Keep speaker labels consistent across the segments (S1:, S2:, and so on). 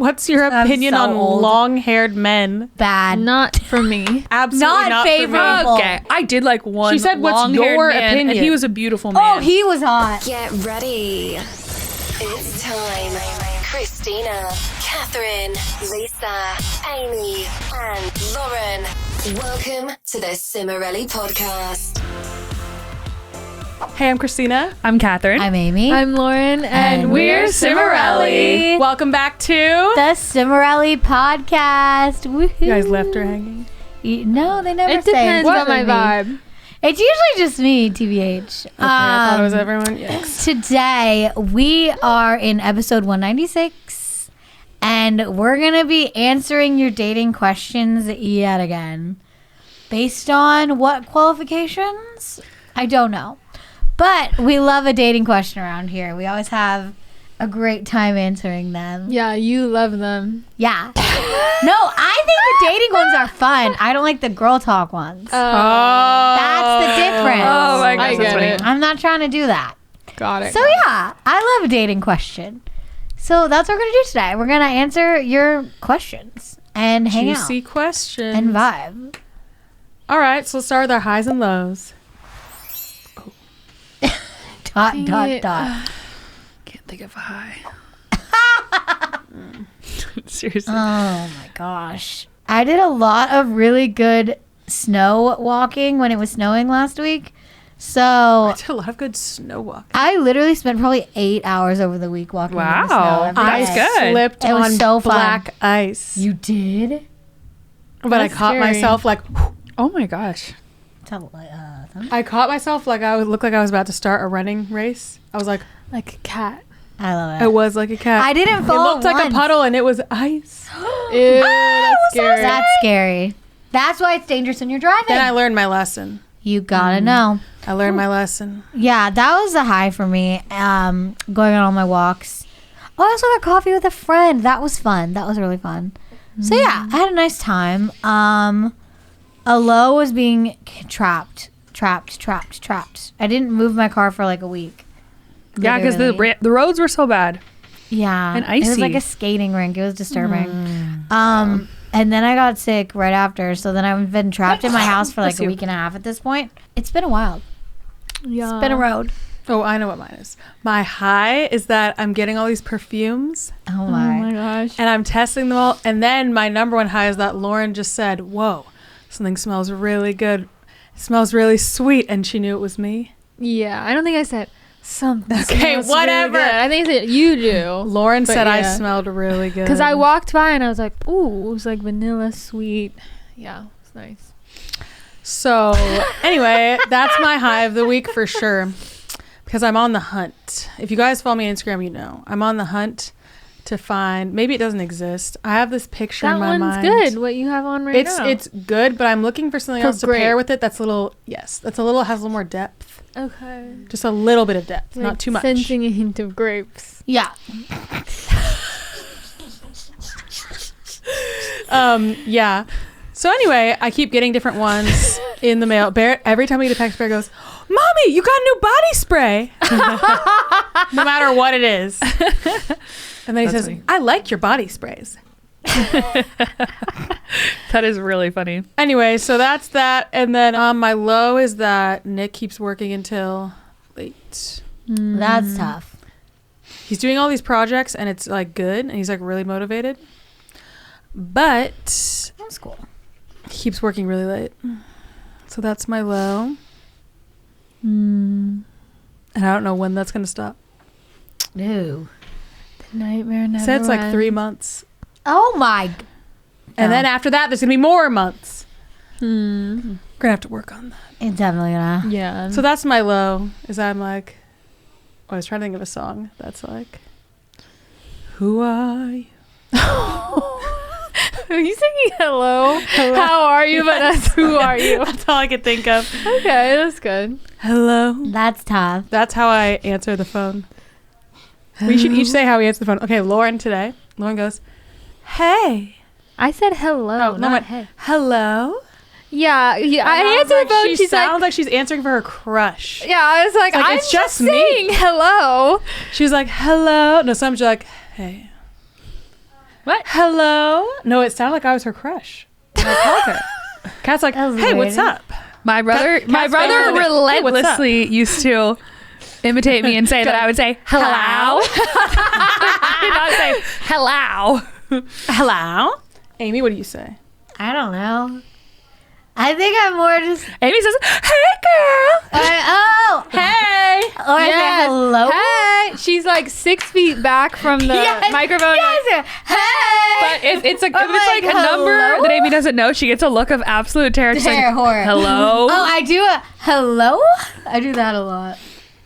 S1: What's your opinion on long-haired men?
S2: Bad.
S3: Not for me.
S1: Absolutely not
S2: favorable.
S1: for me.
S4: Okay, I did like one.
S1: She said, "What's
S4: long-haired
S1: your
S4: man,"
S1: opinion?
S4: And he was a beautiful man.
S2: Oh, he was hot.
S5: Get ready. It's time. Christina, Catherine, Lisa, Amy, and Lauren. Welcome to the Cimorelli podcast.
S1: Hey, I'm Christina.
S4: I'm Catherine.
S2: I'm Amy.
S3: I'm Lauren, and
S1: we're Cimorelli. Welcome back to
S2: the Cimorelli podcast. Woohoo.
S1: You guys left her hanging.
S2: No, they never
S3: it
S2: say.
S3: depends on my
S2: me.
S3: vibe.
S2: It's usually just me, TBH.
S1: Okay, I thought it was everyone. Yes.
S2: Today, we are in episode 196, and we're going to be answering your dating questions yet again. Based on what qualifications? I don't know. But we love a dating question around here. We always have a great time answering them.
S3: Yeah, you love them.
S2: Yeah. No, I think the dating ones are fun. I don't like the girl talk ones. That's the difference.
S4: Oh my gosh,
S3: I
S4: that's
S3: get
S4: funny.
S3: it.
S2: I'm not trying to do that.
S3: Got it.
S2: So yeah, I love a dating question. So that's what we're going to do today. We're going to answer your questions and hang
S1: Juicy
S2: out
S1: questions.
S2: and vibe.
S1: All right, so let's start with our highs and lows.
S2: Dot, dot,
S3: it.
S2: dot.
S4: Can't think of a high. Seriously.
S2: Oh my gosh. I did a lot of really good snow walking when it was snowing last week. So
S1: I did a lot of good snow walking.
S2: I literally spent probably 8 hours over the week walking in the snow
S4: Wow.
S2: every
S4: That's
S2: day.
S4: good.
S1: Slipped
S2: It was
S1: on
S2: so fun.
S1: black ice.
S2: You did?
S1: But
S3: That's
S1: I caught
S3: scary.
S1: myself like
S4: Oh my gosh.
S1: I caught myself like I would look like I was about to start a running race. I was like,
S3: Like a cat.
S2: I love it.
S1: it was like a cat.
S2: I didn't
S1: It
S2: fall
S1: looked like a
S2: once.
S1: puddle and it was ice.
S3: Ew, that's scary.
S2: That's scary. That's why it's dangerous when you're driving.
S1: Then I learned my lesson.
S2: You gotta know.
S1: I learned my lesson.
S2: Yeah, that was a high for me. Going on all my walks. Oh, I also got coffee with a friend. That was fun. That was really fun. So yeah, I had a nice time. A low was being trapped. I didn't move my car for like a week.
S4: Yeah, because
S2: Literally.
S4: the roads were so bad.
S2: Yeah,
S4: and
S2: It was
S4: icy.
S2: like a skating rink. It was disturbing. And then I got sick right after. So then I've been trapped in my house for like a week and a half at this point. It's been a while.
S3: Yeah.
S2: It's been a road.
S1: Oh, I know what mine is. My high is that I'm getting all these perfumes
S2: Oh
S3: Oh
S2: my.
S3: my gosh.
S1: and I'm testing them all. And then my number one high is that Lauren just said, "Whoa, something smells really good. It smells really sweet." And she knew it was me.
S3: Yeah, I don't think I said something.
S1: Okay,
S3: smells
S1: whatever.
S3: Really good. I think I said you do.
S1: Lauren
S3: But
S1: said I
S3: yeah.
S1: smelled really good.
S3: Because I walked by and I was like, ooh, it was like vanilla sweet. Yeah, it's nice.
S1: So anyway, that's my high of the week for sure. Because I'm on the hunt. If you guys follow me on Instagram, you know. I'm on the hunt to find, maybe it doesn't exist. I have this picture
S3: That
S1: in my
S3: one's
S1: mind.
S3: good. What you have on right now.
S1: It's good, but I'm looking for something
S3: For
S1: else to
S3: grape.
S1: pair with it that's a little, has a little more depth.
S3: Okay.
S1: Just a little bit of depth,
S3: Like
S1: not too much.
S3: Sensing a hint of grapes.
S2: Yeah.
S1: Yeah. So anyway, I keep getting different ones in the mail. Barrett, every time we get a text, Barrett goes, "Mommy, you got a new body spray." No matter what it is. And then he
S4: That's
S1: says,
S4: funny.
S1: "I like your body sprays."
S4: That is really funny.
S1: Anyway, so that's that. And then my low is that Nick keeps working until late.
S2: That's tough.
S1: He's doing all these projects and it's like good and he's like really motivated. But
S2: That's cool.
S1: he keeps working really late. So that's my low.
S3: Mm.
S1: And I don't know when that's going to stop.
S2: No.
S3: The nightmare never
S1: Said it's like
S3: ends.
S1: 3 months.
S2: Oh my.
S1: And then after that, there's going to be more months.
S3: Hmm.
S1: We're going to have to work on that.
S2: It's definitely gonna.
S3: Yeah.
S1: So that's my low, is I'm like, I was trying to think of a song that's like, who are you?
S3: Are you singing hello? How are you? But that's who are you?
S1: That's all I could think of.
S3: Okay, that's good.
S1: Hello.
S2: That's tough.
S1: That's how I answer the phone. We should each say how we answer the phone. Okay, Lauren today. Lauren goes, "Hey."
S3: I said hello,
S1: No,
S3: not
S1: went,
S3: hey.
S1: "Hello."
S3: Yeah, I answered the phone.
S1: She
S3: She's
S1: sounds
S3: like,
S1: like she's answering for her crush.
S3: yeah, I was like,
S1: It's like,
S3: I'm
S1: it's
S3: just
S1: just me.
S3: saying hello.
S1: She was like, "Hello." No, sometimes you're like, "Hey."
S4: What?
S1: Hello? No, it sounded like I was her crush. And I called her. Kat's like,
S2: That was
S1: hey,
S2: weird.
S1: what's up?
S4: My brother
S1: Cat's favorite. Hey, what's up?
S4: relentlessly used to imitate me and say that I would say hello. Not say hello.
S1: Hello? Amy, what do you say?
S2: I don't know. I think I'm more just.
S4: Amy says, "Hey, girl."
S1: Hey!
S2: Or I say hello.
S3: Hey, she's like 6 feet back from the
S2: Yes,
S3: microphone.
S2: yes, hey.
S4: But if it's a
S2: like,
S4: a number
S2: hello?
S4: that Amy doesn't know, she gets a look of absolute terror. She's
S2: Terror,
S4: like,
S2: horror.
S4: hello.
S2: Oh, I do a hello. I do that a lot.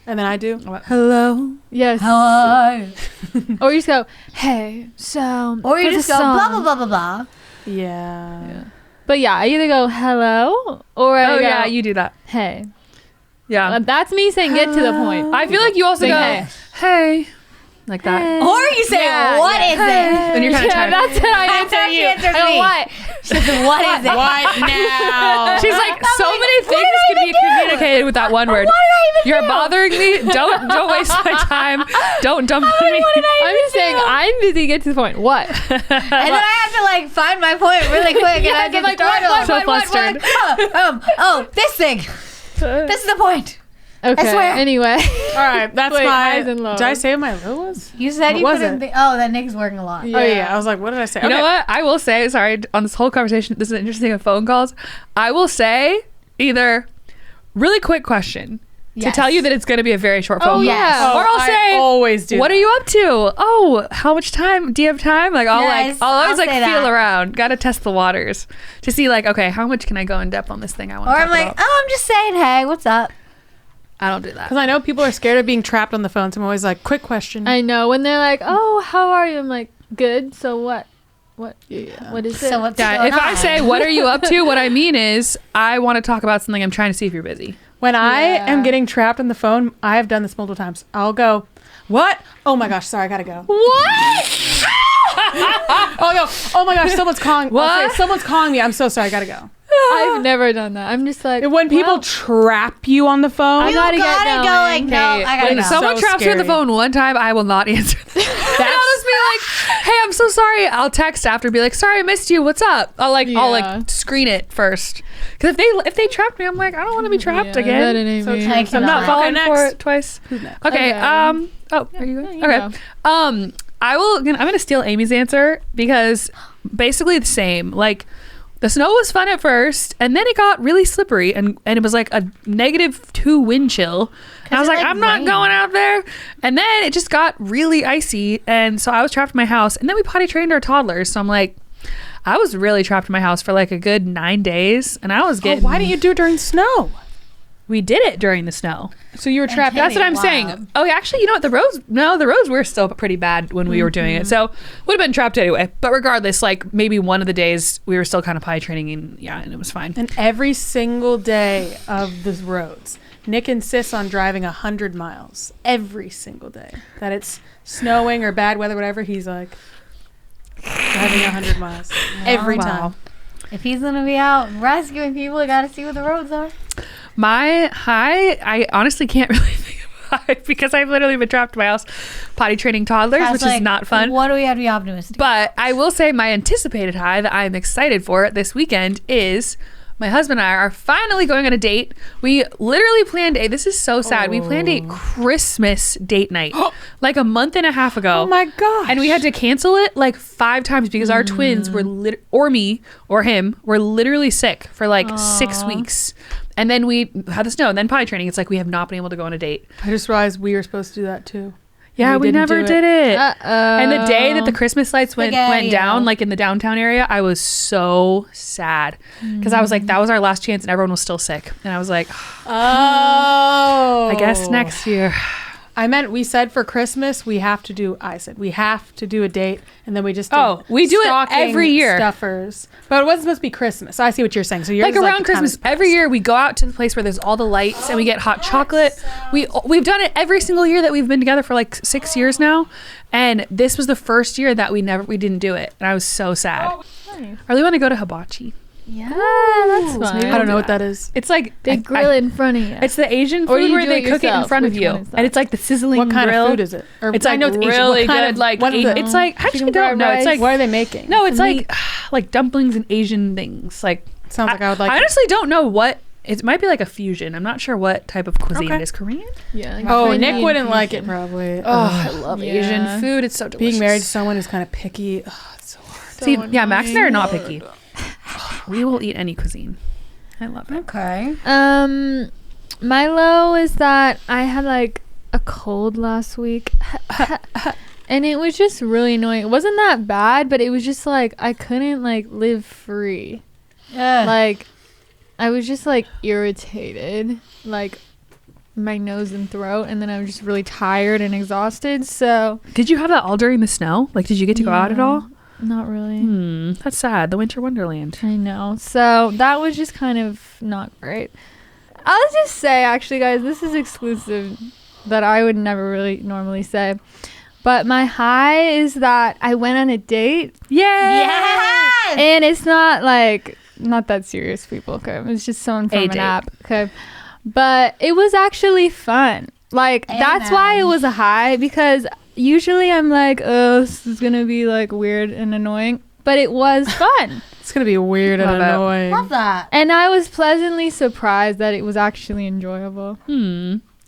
S1: And then I do, hello?
S3: Yes.
S2: Hello.
S3: Or you just go, hey, so.
S2: Or you
S3: for the
S2: just go
S3: song-
S2: blah blah blah blah blah.
S1: Yeah.
S3: But yeah, I either go hello or I
S4: Oh
S3: go,
S4: yeah, you do that.
S3: hey.
S4: Yeah.
S3: That's me saying get to the point.
S4: I feel like you also
S3: Say
S4: go,
S3: hey.
S4: hey, like that.
S2: Or you say
S3: Yeah,
S2: what
S3: yeah.
S2: is it?
S4: When you're kind of
S3: Yeah,
S4: tired.
S3: that's how I
S2: That's
S3: answer
S2: how she
S3: you.
S2: answers
S3: I go,
S2: me.
S3: what?
S2: She says, what is it?
S1: What now?
S4: She's like, so
S2: like,
S4: many
S2: what
S4: things
S2: did I
S4: can be
S2: even do?
S4: communicated with that one word.
S2: What did I even
S4: You're
S2: do?
S4: bothering me. Don't waste my time. Don't dump on me.
S2: What did I
S3: I'm just saying I'm busy. Get to the point. What?
S2: And then I have to like find my point really quick, and I get
S3: like,
S2: startled.
S4: So flustered.
S2: Oh, this thing. This is the point.
S3: Okay.
S2: swear.
S3: Anyway.
S1: All right, that's
S3: Wait,
S1: my.
S3: highs and lows.
S1: Did I say what my low was?
S2: You said
S1: What
S2: you
S1: was
S2: put in
S1: it?
S2: that Nick's working a lot.
S1: Oh yeah, I was like, what did I say?
S4: You know what? I will say, sorry, on this whole conversation, this is interesting of phone calls. I will say either really quick question to
S2: Yes.
S4: tell you that it's going to be a very short phone call.
S2: yes.
S1: Oh,
S4: Or I'll
S1: I
S4: say,
S1: always do.
S4: what
S1: that.
S4: are you up to? Oh, how much time? Do you have time? Like
S2: Yes,
S4: I'll always
S2: I'll
S4: like
S2: say
S4: feel
S2: that.
S4: around. Got to test the waters to see like, okay, how much can I go in depth on this thing I want
S2: Or
S4: to talk
S2: I'm like,
S4: about?
S2: oh, I'm just saying, hey, what's up?
S4: I don't do that.
S1: Because I know people are scared of being trapped on the phone, so I'm always like, quick question.
S3: I know when they're like, "Oh, how are you?" I'm like, "Good." So what? What? What is it?
S2: So what's
S4: Yeah,
S2: going
S4: if I
S2: on?
S4: say, what are you up to? What I mean is, I want to talk about something. I'm trying to see if you're busy.
S1: When I
S3: Yeah.
S1: am getting trapped on the phone, I have done this multiple times. I'll go, what? Oh my gosh, sorry, I gotta go.
S4: What?
S1: Oh no, oh my gosh, someone's calling. I'll
S4: What?
S1: say, someone's calling me. I'm so sorry, I gotta go.
S3: I've never done that. I'm just like,
S1: When people
S3: well,
S1: trap you on the phone,
S3: I
S2: You
S3: gotta
S2: gotta
S3: get
S2: go
S3: going.
S2: like, no, I gotta
S4: When
S2: go.
S4: someone
S1: So
S4: traps you on the
S1: scary.
S4: phone one time, I will not answer. And I'll just be like, "Hey, I'm so sorry." I'll text after, be like, "Sorry, I missed you. What's up?" I'll
S3: Yeah.
S4: like screen it first, because if they trapped me, I'm like, I don't want to be trapped
S3: Yeah,
S4: again.
S3: that ain't
S1: So
S3: me.
S1: true.
S2: I
S4: I'm
S2: cannot.
S4: not falling
S1: Okay,
S4: for
S1: next.
S4: it twice.
S1: Who's next?
S4: Okay.
S3: Okay.
S4: Are you going?
S3: you
S4: Okay.
S3: go.
S4: I'm gonna steal Amy's answer because basically the same. Like, the snow was fun at first, and then it got really slippery, and it was like a -2 wind chill. And I was
S2: it,
S4: like,
S2: like,
S4: I'm not
S2: rained.
S4: going out there. And then it just got really icy, and so I was trapped in my house. And then we potty trained our toddlers, so I'm like, I was really trapped in my house for like a good 9 days, and I was
S1: Oh,
S4: getting.
S1: why didn't you do it during snow?
S4: We did it during the snow.
S1: So you were trapped.
S2: Kenny,
S4: That's what I'm
S2: wild.
S4: saying. Oh, actually, you know what? The roads were still pretty bad when we were doing it. So would have been trapped anyway. But regardless, like maybe one of the days we were still kind of potty training, and it was fine.
S1: And every single day of the roads, Nick insists on driving 100 miles every single day. That it's snowing or bad weather, whatever. He's like driving 100 miles every
S4: Wow.
S1: time.
S2: If he's gonna be out rescuing people, I gotta see what the roads are.
S4: My high, I honestly can't really think of high because I've literally been trapped in my house potty training toddlers,
S2: I was
S4: which
S2: like,
S4: is not fun.
S2: What do we have to be optimistic?
S4: But I will say my anticipated high that I'm excited for this weekend is my husband and I are finally going on a date. We literally planned this is so sad. We planned a Christmas date night like a month and a half ago.
S1: Oh my gosh.
S4: And we had to cancel it like 5 times because our twins were or me or him were literally sick for like 6 weeks. And then we had the snow and then potty training. It's like we have not been able to go on a date.
S1: I just realized we were supposed to do that too.
S4: Yeah, we
S1: didn't
S4: never
S1: do
S4: did it.
S3: And
S4: And the day that the Christmas lights went
S2: Spaghetti-o.
S4: down, like in the downtown area, I was so sad because I was like, that was our last chance, and everyone was still sick. And I was like,
S1: Oh.
S4: I guess next year.
S1: I meant we said for Christmas we have to do. I said we have to do a date, and then we just did
S4: We do it
S1: stocking
S4: every year.
S1: stuffers, but it wasn't supposed to be Christmas. So I see what you're saying. So you're
S4: Like around Christmas, every year we go out to the place where there's all the lights and we get hot chocolate. We've done it every single year that we've been together for like 6 years now, and this was the first year that we didn't do it, and I was so sad. I really want to go to Hibachi.
S3: Yeah, that's
S4: maybe
S3: fun.
S1: I don't know what that is.
S4: It's like
S3: They grill it in front of you.
S4: It's the Asian
S3: Or
S4: food
S3: you
S4: where
S3: do
S4: they
S3: it
S4: cook it in
S3: yourself.
S4: front of
S3: Which
S4: you,
S3: one is that?
S4: and it's like the sizzling
S1: What kind
S4: grill.
S1: of food is it? Or
S4: It's
S1: I
S4: like
S1: know it's Asian.
S4: really
S1: What kind
S4: good.
S1: of-
S4: Like
S1: what is it?
S4: it's like I actually
S3: Chicken
S4: don't
S3: fried
S4: know. It's
S3: rice?
S4: like
S1: What are they making?
S4: no, it's
S3: Meat.
S4: like dumplings and Asian things. Like
S1: Sounds like I would like
S4: I
S1: it.
S4: honestly don't know what. It might be like a fusion. I'm not sure what type of cuisine
S1: Okay.
S4: it is. Korean?
S3: Yeah. like
S1: Oh,
S3: Korean
S1: Nick wouldn't like it
S3: fusion.
S1: probably.
S4: I love
S3: Yeah.
S4: Asian food. It's so delicious.
S1: Being married to someone who's kind of picky. Oh, it's so hard.
S3: So
S4: See, yeah, Max and I are
S3: annoying.
S4: not picky. We will eat any cuisine. I love it.
S2: Okay.
S3: My low is that I had like a cold last week. And it was just really annoying. It wasn't that bad, but it was just like I couldn't like live free. Like I was just like irritated, like my nose and throat, and then I was just really tired and exhausted. So
S4: Did you have that all during the snow? Like, did you get to go out at
S3: Yeah.
S4: all?
S3: not really.
S4: That's sad. The winter wonderland.
S3: I know. So that was just kind of not great. I'll just say, actually, guys, this is exclusive that I would never really normally say. But my high is that I went on a date.
S4: Yay!
S2: Yes.
S3: And it's not like, not that serious, people. Okay. It's just someone from
S4: A
S3: an
S4: date.
S3: app. Okay. But it was actually fun. Like, that's why it
S2: Amen.
S3: was a high, because usually I'm like, oh, this is going to be like weird and annoying. But it was fun.
S1: It's gonna be weird and
S4: Love it.
S1: annoying.
S2: Love that.
S3: And I was pleasantly surprised that it was actually enjoyable.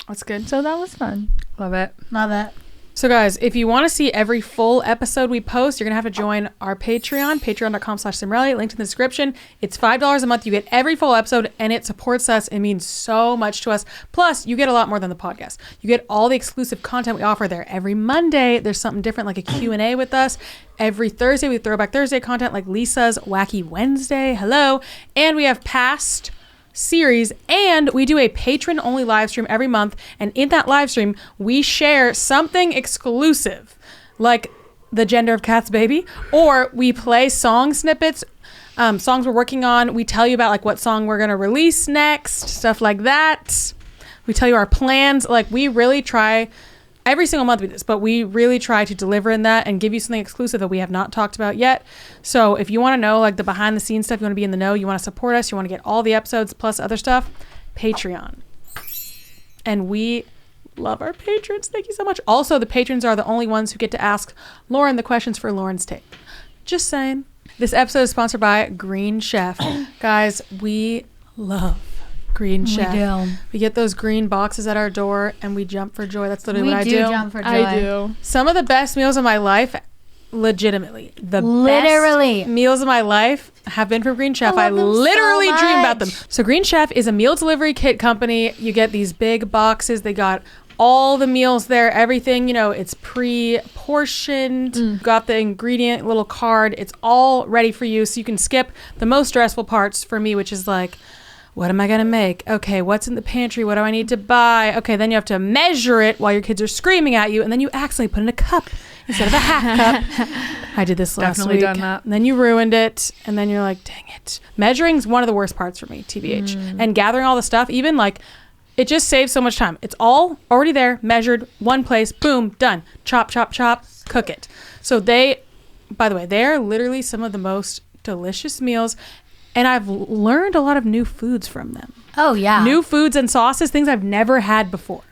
S1: That's good.
S3: So that was fun.
S4: Love it.
S2: Love it.
S1: So guys, if you want to see every full episode we post, you're going to have to join our Patreon, patreon.com/Cimorelli, linked in the description. It's $5 a month. You get every full episode and it supports us. It means so much to us. Plus, you get a lot more than the podcast. You get all the exclusive content we offer there. Every Monday, there's something different like a Q&A with us. Every Thursday, we have Throwback Thursday content like Lisa's Wacky Wednesday. Hello. And we have past series, and we do a patron only live stream every month, and in that live stream we share something exclusive like the gender of Kat's baby, or we play song snippets, songs we're working on. We tell you about like what song we're going to release next, stuff like that. We tell you our plans. Like, we really try every single month we do this, but we really try to deliver in that and give you something exclusive that we have not talked about yet. So if you want to know like the behind the scenes stuff, you want to be in the know, you want to support us, you want to get all the episodes plus other stuff, Patreon. And we love our patrons. Thank you so much. Also, the patrons are the only ones who get to ask Lauren the questions for Lauren's tape. Just saying. This episode is sponsored by Green Chef. Guys, we love Green Chef.
S2: do.
S1: We get those green boxes at our door and we jump for joy. That's literally
S2: We
S1: what I
S2: do
S1: do.
S2: jump for joy.
S3: I do.
S1: Some of the best meals of my life, legitimately,
S2: Literally.
S1: best meals of my life have been from Green Chef.
S2: I
S1: I
S2: love them so
S1: literally dream about them.
S2: much.
S1: So Green Chef is a meal delivery kit company. You get these big boxes. They got all the meals there, everything, you know, it's pre-portioned. Got the ingredient little card. It's all ready for you, so you can skip the most stressful parts for me, which is like, what am I going to make? Okay, what's in the pantry? What do I need to buy? Okay, then you have to measure it while your kids are screaming at you, and then you accidentally put in a cup instead of a half cup. I did this last
S4: Definitely
S1: week.
S4: done that.
S1: And then you ruined it, and then you're like, dang it. Measuring's one of the worst parts for me, TBH. And gathering all the stuff, even like, it just saves so much time. It's all already there, measured, one place, boom, done. Chop, chop, chop, cook it. So they, by the way, they're literally some of the most delicious meals. And I've learned a lot of new foods from them.
S2: Oh, yeah.
S1: New foods and sauces, things I've never had before.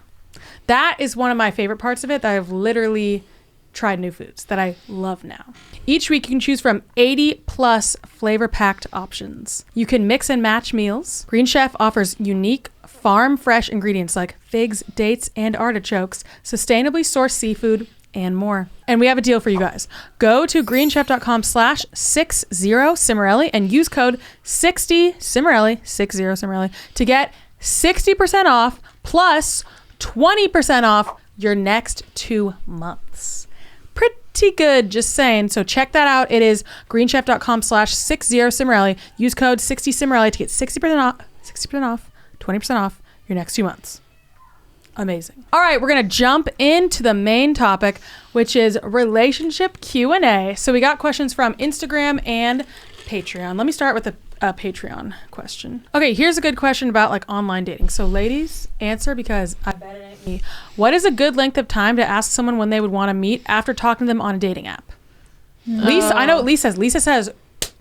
S1: That is one of my favorite parts of it, that I've literally tried new foods that I love now. Each week you can choose from 80 plus flavor packed options. You can mix and match meals. Green Chef offers unique farm fresh ingredients like figs, dates, and artichokes, sustainably sourced seafood, and more. And we have a deal for you guys. Go to greenchef.com/60Cimorelli and use code 60Cimorelli, 60Cimorelli, to get 60% off plus 20% off your next 2 months. Pretty good, just saying. So check that out. It is greenchef.com/60Cimorelli. Use code 60Cimorelli to get 60% off, 20% off your next 2 months. Amazing. All right, we're going to jump into the main topic, which is relationship Q&A. So we got questions from Instagram and Patreon. Let me start with a Patreon question. Okay, here's a good question about like online dating. So ladies, answer, because I bet it ain't me. What is a good length of time to ask someone when they would want to meet after talking to them on a dating app? Lisa, I know what Lisa says. Lisa says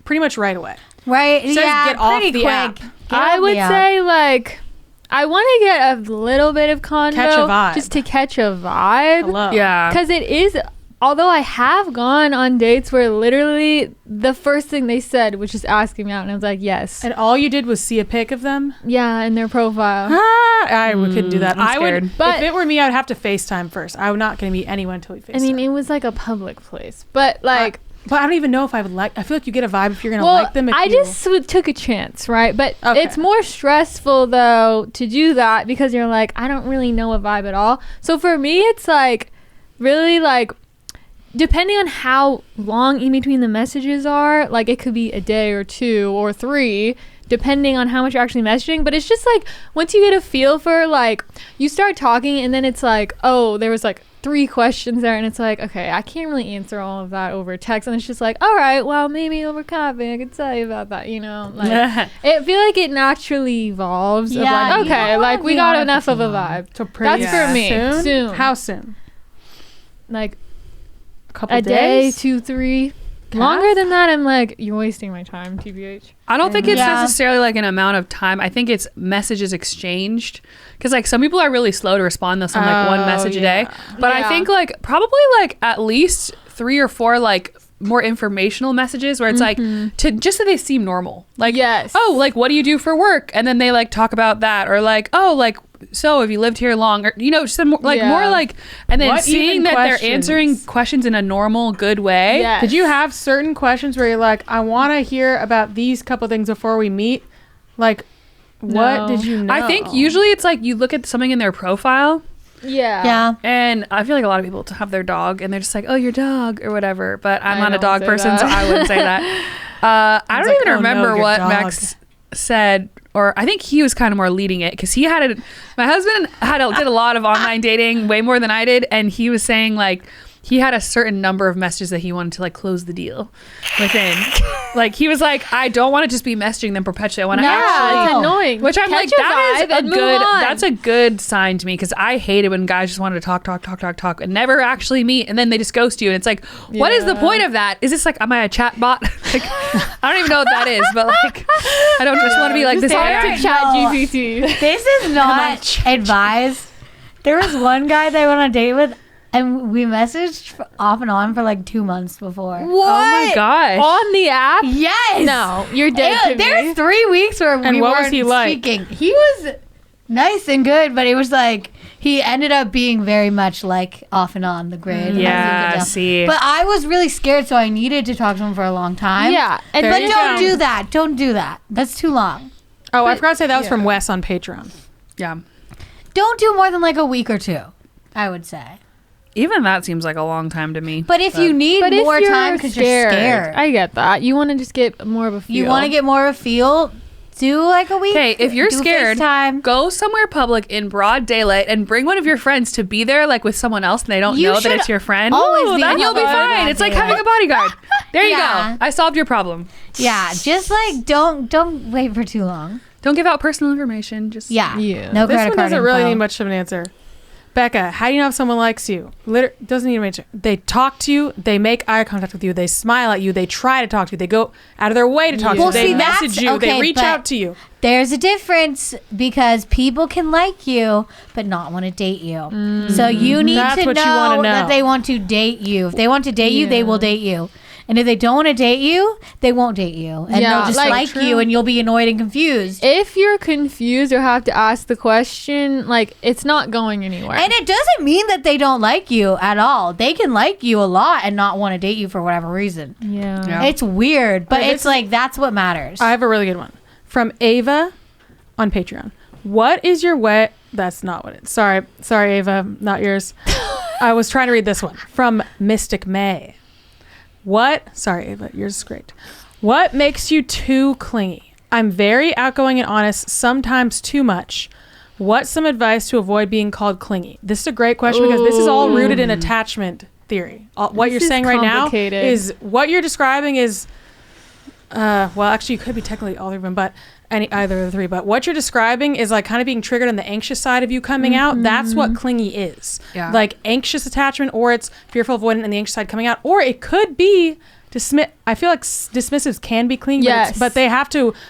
S1: pretty much right away.
S2: Right?
S1: It says get off
S2: pretty
S1: the
S2: quick.
S1: app.
S2: Get
S3: I
S2: off
S3: would
S2: the app.
S3: say like I want to get a little bit of convo,
S1: Catch a vibe.
S3: just to catch a vibe.
S1: Hello.
S4: Yeah.
S3: Because it is, although I have gone on dates where literally the first thing they said was just asking me out, and I was like, yes.
S1: And all you did was see a pic of them?
S3: Yeah, in their profile.
S1: I couldn't do that.
S4: I'm
S1: I would,
S4: scared.
S3: But-
S1: if it were me, I'd have to FaceTime first. I'm not going to meet anyone until we FaceTime.
S3: I mean, it was like a public place. But like,
S1: but I don't even know if I would like. I feel like you get a vibe if you're going to
S3: well,
S1: like them. If
S3: I
S1: you,
S3: just took a chance, right? But
S1: Okay.
S3: it's more stressful though to do that because you're like, I don't really know a vibe at all. So for me, it's like really like, depending on how long in between the messages are, like it could be a day or 2 or 3, depending on how much you're actually messaging. But it's just like once you get a feel for like, you start talking and then it's like, oh, there was like 3 questions there, and it's like, okay, I can't really answer all of that over text, and it's just like, all right, well, maybe over coffee I could tell you about that, you know. Like I feel like it naturally evolves.
S2: Yeah,
S3: of like,
S2: you
S3: okay,
S2: don't
S3: like
S2: wanna
S3: we
S2: be
S3: got
S2: on it
S3: enough
S2: for
S3: of
S2: too
S3: a
S2: long.
S3: vibe.
S1: so pretty
S3: That's for me.
S1: soon?
S3: Soon.
S1: How soon?
S3: Like
S1: A couple
S3: a day,
S1: days?
S3: 2, 3.
S1: Cass?
S3: Longer than that, I'm like, you're wasting my time, TBH.
S4: I don't think it's
S2: Yeah.
S4: necessarily like an amount of time. I think it's messages exchanged. Because like some people are really slow to respond. They'll send like one
S1: Oh,
S4: message a
S1: yeah.
S4: day. But I
S3: Yeah.
S4: think like probably like at least 3 or 4 like more informational messages where it's like to just so they seem normal. Like,
S3: Yes.
S4: oh, like what do you do for work? And then they like talk about that, or like, oh, like so have you lived here long, or you know, some more, like
S3: Yeah.
S4: more like, and then
S1: What
S4: seeing
S1: even
S4: that
S1: questions?
S4: they're answering questions in a normal, good way.
S3: Yes.
S1: Did you have certain questions where you're like, I want to hear about these couple things before we meet? Like, what
S3: No.
S1: did you know?
S4: I think usually it's like you look at something in their profile.
S3: Yeah.
S2: Yeah.
S4: And I feel like a lot of people have their dog and they're just like, oh, your dog or whatever. But I'm
S3: I
S4: not a
S3: don't
S4: dog
S3: say
S4: person,
S3: that.
S4: so I wouldn't say that. I don't
S1: like,
S4: even
S1: oh, no,
S4: remember
S1: your
S4: what
S1: dog.
S4: Max said, or I think he was kind of more leading it because he had my husband did a lot of online dating, way more than I did. And he was saying like, he had a certain number of messages that he wanted to like close the deal within. Like he was like, I don't want to just be messaging them perpetually. I want to
S3: Yeah,
S4: actually,
S3: it's annoying.
S4: which I'm like,
S3: Catch a
S4: that is
S3: vibe
S4: a
S3: and move
S4: good.
S3: on.
S4: That's a good sign to me because I hated when guys just wanted to talk and never actually meet, and then they just ghost you. And it's like, what is the
S3: Yeah.
S4: point of that? Is this like, am I a chat bot? Like, I don't even know what that is, but like, I don't just want to be like this.
S3: Talk
S4: AI.
S3: to Chat
S2: No.
S3: GPT.
S2: This is not advised. There was one guy that I went on a date with, and we messaged off and on for like 2 months before.
S3: What?
S4: Oh my gosh.
S3: On the app?
S2: Yes.
S3: No, you're dead to me.
S2: There's 3 weeks where
S1: And
S2: we
S1: what was
S2: weren't
S1: he like?
S2: speaking. He was nice and good, but it was like he ended up being very much like off and on the grid. as you
S4: Yeah,
S2: could tell.
S4: see.
S2: But I was really scared, so I needed to talk to him for a long time.
S3: Yeah, and
S1: There
S2: But
S1: you
S2: don't
S1: go.
S2: do that. Don't do that. That's too long.
S1: Oh, I forgot to say that was from Wes on Patreon.
S4: Yeah.
S2: Don't do more than like a week or 2, I would say.
S4: Even that seems like a long time to me.
S2: But if you need
S3: But if
S2: more
S3: you're
S2: time because you're scared,
S3: I get that. You want to just get more of a feel.
S2: you want to get more of a feel, do like a week.
S4: Okay, if you're
S2: do
S4: scared,
S2: FaceTime.
S4: go somewhere public in broad daylight and bring one of your friends to be there, like with someone else, and they don't
S2: You
S4: know that
S2: should
S4: it's your friend.
S2: always be
S4: then you'll be
S2: public in
S4: fine.
S2: broad
S4: It's like
S2: daylight.
S4: having a bodyguard. There you
S2: Yeah.
S4: go. I solved your problem.
S2: Yeah, just like don't wait for too long.
S4: Don't give out personal information. Just
S2: Yeah,
S3: Yeah.
S2: no
S1: This
S2: credit
S1: one
S2: card
S1: doesn't really
S2: info.
S1: need much of an answer. Becca, how do you know if someone likes you? Doesn't need an answer. They talk to you. They make eye contact with you. They smile at you. They try to talk to you. They go out of their way to talk to
S2: Well,
S1: you. They
S2: see,
S1: message
S2: that's-
S1: you.
S2: okay,
S1: they reach
S2: but-
S1: out to you.
S2: There's a difference because people can like you but not want to date you. So you need
S1: That's
S2: to
S1: what
S2: know,
S1: you wanna know.
S2: that they want to date you. If they want to date you, they
S3: Yeah.
S2: will date you. And if they don't want to date you, they won't date you. And
S3: Yeah,
S2: they'll just
S3: like,
S2: like you and you'll be annoyed and confused.
S3: If you're confused or have to ask the question, like it's not going anywhere.
S2: And it doesn't mean that they don't like you at all. They can like you a lot and not want to date you for whatever reason.
S3: yeah.
S4: Yeah.
S2: It's weird, but
S1: Okay,
S2: it's like that's what matters.
S1: I have a really good one from Ava on Patreon. What is your way? That's not what it's. Sorry, Ava, not yours. I was trying to read this one from Mystic May. Sorry, Ava, yours is great. What makes you too clingy? I'm very outgoing and honest, sometimes too much. What's some advice to avoid being called clingy? This is a great question because this is all rooted in attachment theory. What
S3: This
S1: you're
S3: is
S1: saying right now
S3: complicated.
S1: is what you're describing is, well, actually, you could be technically all of them, but either of the 3. But what you're describing is like kind of being triggered on the anxious side of you coming out. That's what clingy is.
S4: Yeah.
S1: Like anxious attachment, or it's fearful avoidant and the anxious side coming out, or it could be I feel like dismissives can be clingy,
S3: Yes.
S1: but